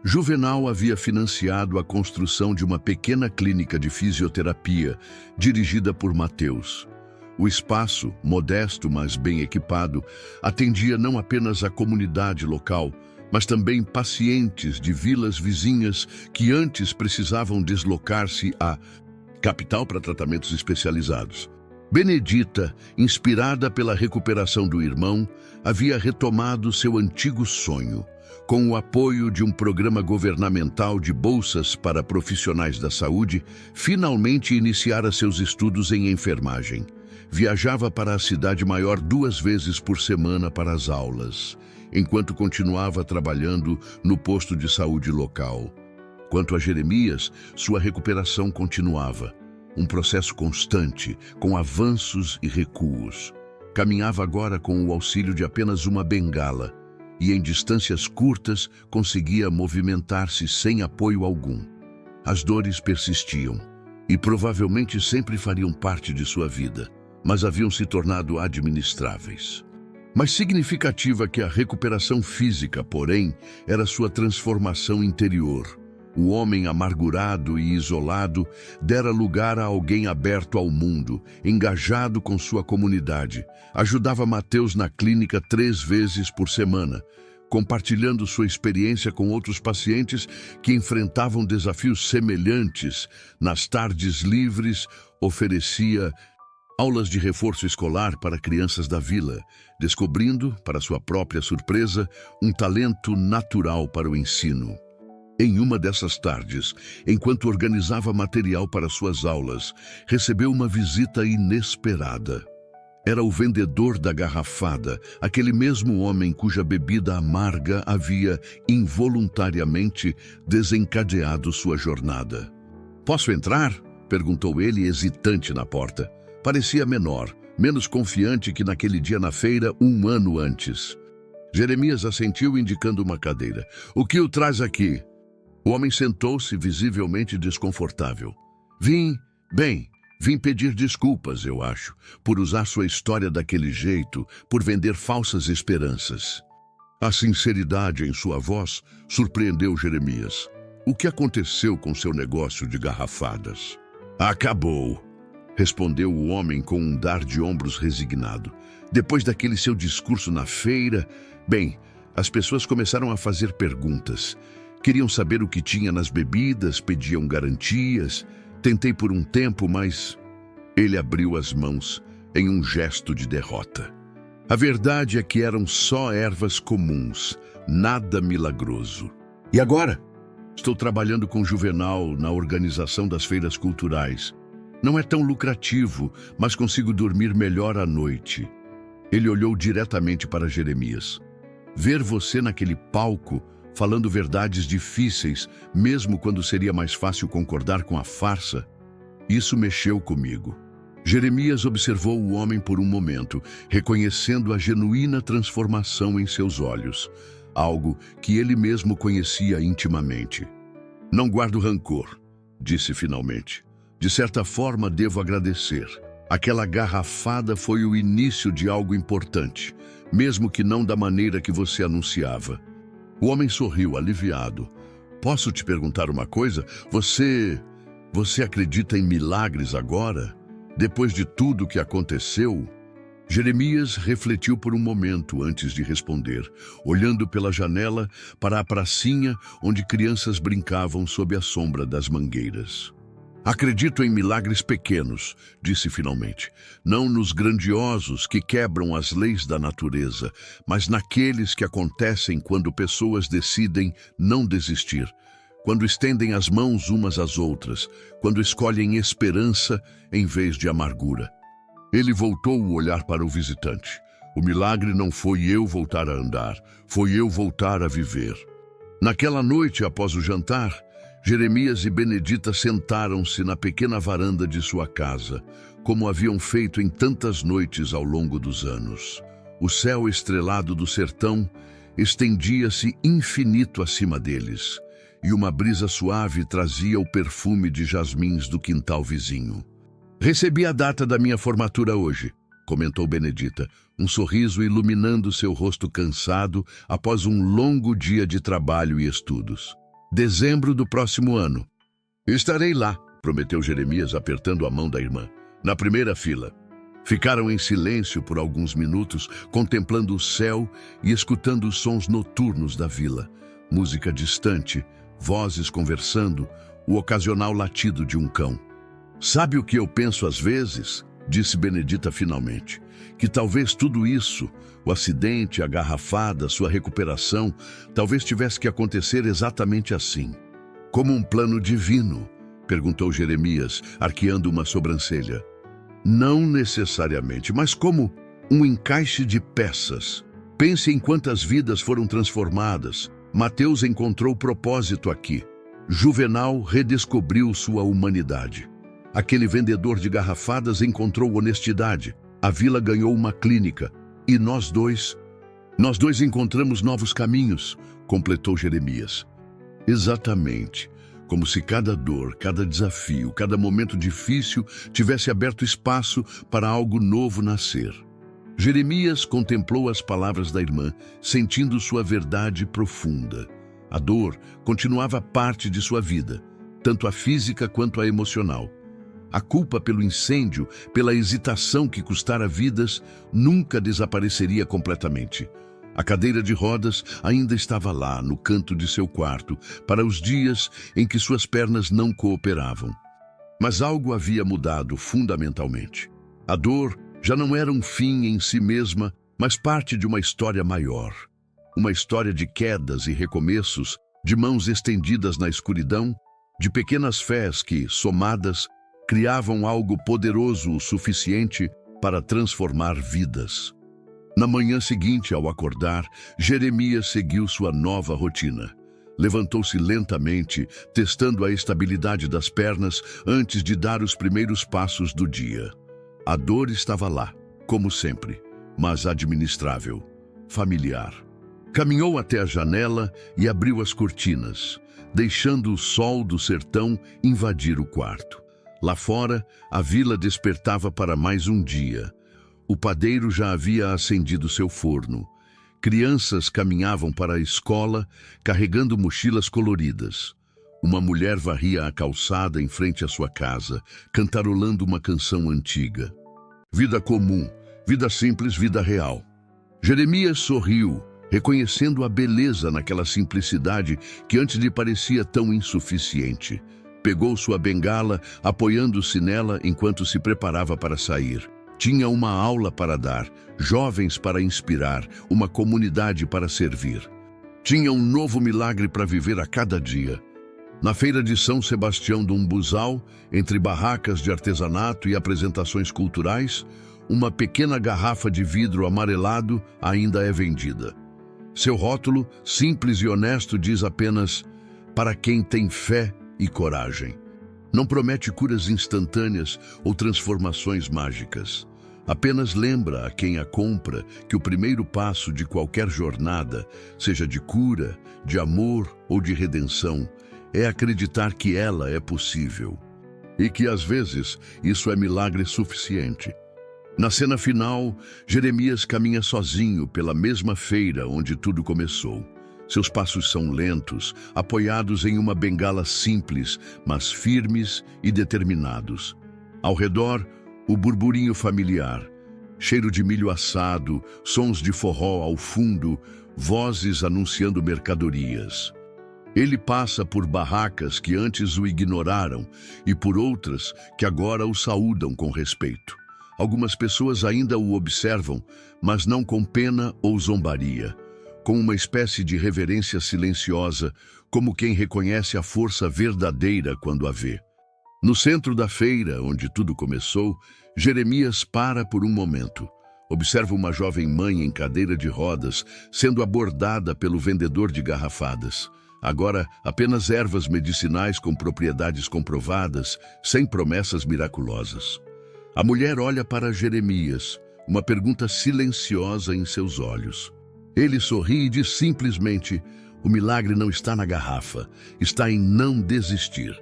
Juvenal havia financiado a construção de uma pequena clínica de fisioterapia dirigida por Mateus. O espaço, modesto mas bem equipado, atendia não apenas a comunidade local, mas também pacientes de vilas vizinhas que antes precisavam deslocar-se à capital para tratamentos especializados. Benedita, inspirada pela recuperação do irmão, havia retomado seu antigo sonho, com o apoio de um programa governamental de bolsas para profissionais da saúde, finalmente iniciara seus estudos em enfermagem. Viajava para a cidade maior 2 vezes por semana para as aulas, enquanto continuava trabalhando no posto de saúde local. Quanto a Jeremias, sua recuperação continuava. Um processo constante, com avanços e recuos. Caminhava agora com o auxílio de apenas uma bengala e, em distâncias curtas, conseguia movimentar-se sem apoio algum. As dores persistiam e provavelmente sempre fariam parte de sua vida, mas haviam se tornado administráveis. Mais significativa que a recuperação física, porém, era sua transformação interior. O homem amargurado e isolado dera lugar a alguém aberto ao mundo, engajado com sua comunidade. Ajudava Mateus na clínica 3 vezes por semana, compartilhando sua experiência com outros pacientes que enfrentavam desafios semelhantes. Nas tardes livres, oferecia aulas de reforço escolar para crianças da vila, descobrindo, para sua própria surpresa, um talento natural para o ensino. Em uma dessas tardes, enquanto organizava material para suas aulas, recebeu uma visita inesperada. Era o vendedor da garrafada, aquele mesmo homem cuja bebida amarga havia involuntariamente desencadeado sua jornada. "Posso entrar?" perguntou ele, hesitante na porta. Parecia menor, menos confiante que naquele dia na feira, 1 ano antes. Jeremias assentiu, indicando uma cadeira. "O que o traz aqui?" O homem sentou-se, visivelmente desconfortável. Vim pedir desculpas, eu acho, por usar sua história daquele jeito, por vender falsas esperanças." A sinceridade em sua voz surpreendeu Jeremias. "O que aconteceu com seu negócio de garrafadas?" "Acabou", respondeu o homem com um dar de ombros resignado. "Depois daquele seu discurso na feira, as pessoas começaram a fazer perguntas. Queriam saber o que tinha nas bebidas, pediam garantias. Tentei por um tempo, mas..." Ele abriu as mãos em um gesto de derrota. "A verdade é que eram só ervas comuns, nada milagroso. E agora? Estou trabalhando com Juvenal na organização das feiras culturais. Não é tão lucrativo, mas consigo dormir melhor à noite." Ele olhou diretamente para Jeremias. "Ver você naquele palco, falando verdades difíceis, mesmo quando seria mais fácil concordar com a farsa, isso mexeu comigo." Jeremias observou o homem por um momento, reconhecendo a genuína transformação em seus olhos, algo que ele mesmo conhecia intimamente. "Não guardo rancor", disse finalmente. "De certa forma, devo agradecer. Aquela garrafada foi o início de algo importante, mesmo que não da maneira que você anunciava." O homem sorriu, aliviado. "Posso te perguntar uma coisa? Você acredita em milagres agora? Depois de tudo que aconteceu?" Jeremias refletiu por um momento antes de responder, olhando pela janela para a pracinha onde crianças brincavam sob a sombra das mangueiras. "Acredito em milagres pequenos", disse finalmente. "Não nos grandiosos que quebram as leis da natureza, mas naqueles que acontecem quando pessoas decidem não desistir, quando estendem as mãos umas às outras, quando escolhem esperança em vez de amargura." Ele voltou o olhar para o visitante. "O milagre não foi eu voltar a andar, foi eu voltar a viver." Naquela noite, após o jantar, Jeremias e Benedita sentaram-se na pequena varanda de sua casa, como haviam feito em tantas noites ao longo dos anos. O céu estrelado do sertão estendia-se infinito acima deles, e uma brisa suave trazia o perfume de jasmins do quintal vizinho. "Recebi a data da minha formatura hoje", comentou Benedita, um sorriso iluminando seu rosto cansado após um longo dia de trabalho e estudos. "Dezembro do próximo ano." "Estarei lá", prometeu Jeremias, apertando a mão da irmã. "Na primeira fila." Ficaram em silêncio por alguns minutos, contemplando o céu e escutando os sons noturnos da vila. Música distante, vozes conversando, o ocasional latido de um cão. "Sabe o que eu penso às vezes?", disse Benedita finalmente. "Que talvez tudo isso, o acidente, a garrafada, sua recuperação, talvez tivesse que acontecer exatamente assim." "Como um plano divino?", perguntou Jeremias, arqueando uma sobrancelha. "Não necessariamente, mas como um encaixe de peças. Pense em quantas vidas foram transformadas. Mateus encontrou propósito aqui. Juvenal redescobriu sua humanidade. Aquele vendedor de garrafadas encontrou honestidade. A vila ganhou uma clínica. E nós dois encontramos novos caminhos", completou Jeremias. "Exatamente. Como se cada dor, cada desafio, cada momento difícil tivesse aberto espaço para algo novo nascer." Jeremias contemplou as palavras da irmã, sentindo sua verdade profunda. A dor continuava parte de sua vida, tanto a física quanto a emocional. A culpa pelo incêndio, pela hesitação que custara vidas, nunca desapareceria completamente. A cadeira de rodas ainda estava lá, no canto de seu quarto, para os dias em que suas pernas não cooperavam. Mas algo havia mudado fundamentalmente. A dor já não era um fim em si mesma, mas parte de uma história maior. Uma história de quedas e recomeços, de mãos estendidas na escuridão, de pequenas fés que, somadas, criavam algo poderoso o suficiente para transformar vidas. Na manhã seguinte, ao acordar, Jeremias seguiu sua nova rotina. Levantou-se lentamente, testando a estabilidade das pernas antes de dar os primeiros passos do dia. A dor estava lá, como sempre, mas administrável, familiar. Caminhou até a janela e abriu as cortinas, deixando o sol do sertão invadir o quarto. Lá fora, a vila despertava para mais um dia. O padeiro já havia acendido seu forno. Crianças caminhavam para a escola, carregando mochilas coloridas. Uma mulher varria a calçada em frente à sua casa, cantarolando uma canção antiga. Vida comum, vida simples, vida real. Jeremias sorriu, reconhecendo a beleza naquela simplicidade que antes lhe parecia tão insuficiente. Pegou sua bengala, apoiando-se nela enquanto se preparava para sair. Tinha uma aula para dar, jovens para inspirar, uma comunidade para servir. Tinha um novo milagre para viver a cada dia. Na feira de São Sebastião do Umbuzal, entre barracas de artesanato e apresentações culturais, uma pequena garrafa de vidro amarelado ainda é vendida. Seu rótulo, simples e honesto, diz apenas: para quem tem fé e coragem. Não promete curas instantâneas ou transformações mágicas. Apenas lembra a quem a compra que o primeiro passo de qualquer jornada, seja de cura, de amor ou de redenção, é acreditar que ela é possível. E que, às vezes, isso é milagre suficiente. Na cena final, Jeremias caminha sozinho pela mesma feira onde tudo começou. Seus passos são lentos, apoiados em uma bengala simples, mas firmes e determinados. Ao redor, o burburinho familiar, cheiro de milho assado, sons de forró ao fundo, vozes anunciando mercadorias. Ele passa por barracas que antes o ignoraram e por outras que agora o saúdam com respeito. Algumas pessoas ainda o observam, mas não com pena ou zombaria, com uma espécie de reverência silenciosa, como quem reconhece a força verdadeira quando a vê. No centro da feira, onde tudo começou, Jeremias para por um momento. Observa uma jovem mãe em cadeira de rodas, sendo abordada pelo vendedor de garrafadas. Agora, apenas ervas medicinais com propriedades comprovadas, sem promessas miraculosas. A mulher olha para Jeremias, uma pergunta silenciosa em seus olhos. Ele sorri e diz simplesmente: o milagre não está na garrafa, está em não desistir.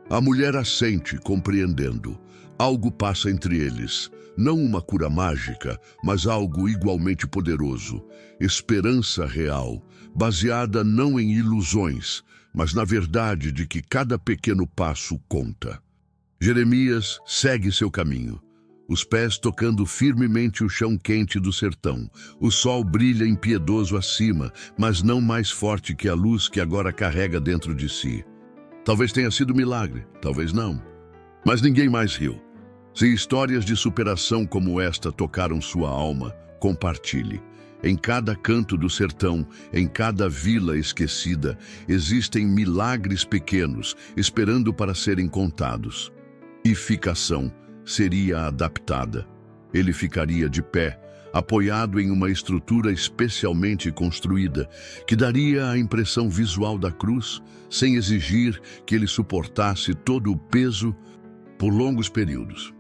A mulher assente, compreendendo. Algo passa entre eles. Não uma cura mágica, mas algo igualmente poderoso. Esperança real, baseada não em ilusões, mas na verdade de que cada pequeno passo conta. Jeremias segue seu caminho, os pés tocando firmemente o chão quente do sertão. O sol brilha impiedoso acima, mas não mais forte que a luz que agora carrega dentro de si. Talvez tenha sido milagre, talvez não. Mas ninguém mais riu. Se histórias de superação como esta tocaram sua alma, compartilhe. Em cada canto do sertão, em cada vila esquecida, existem milagres pequenos esperando para serem contados. E ficação seria adaptada. Ele ficaria de pé, apoiado em uma estrutura especialmente construída, que daria a impressão visual da cruz, sem exigir que ele suportasse todo o peso por longos períodos.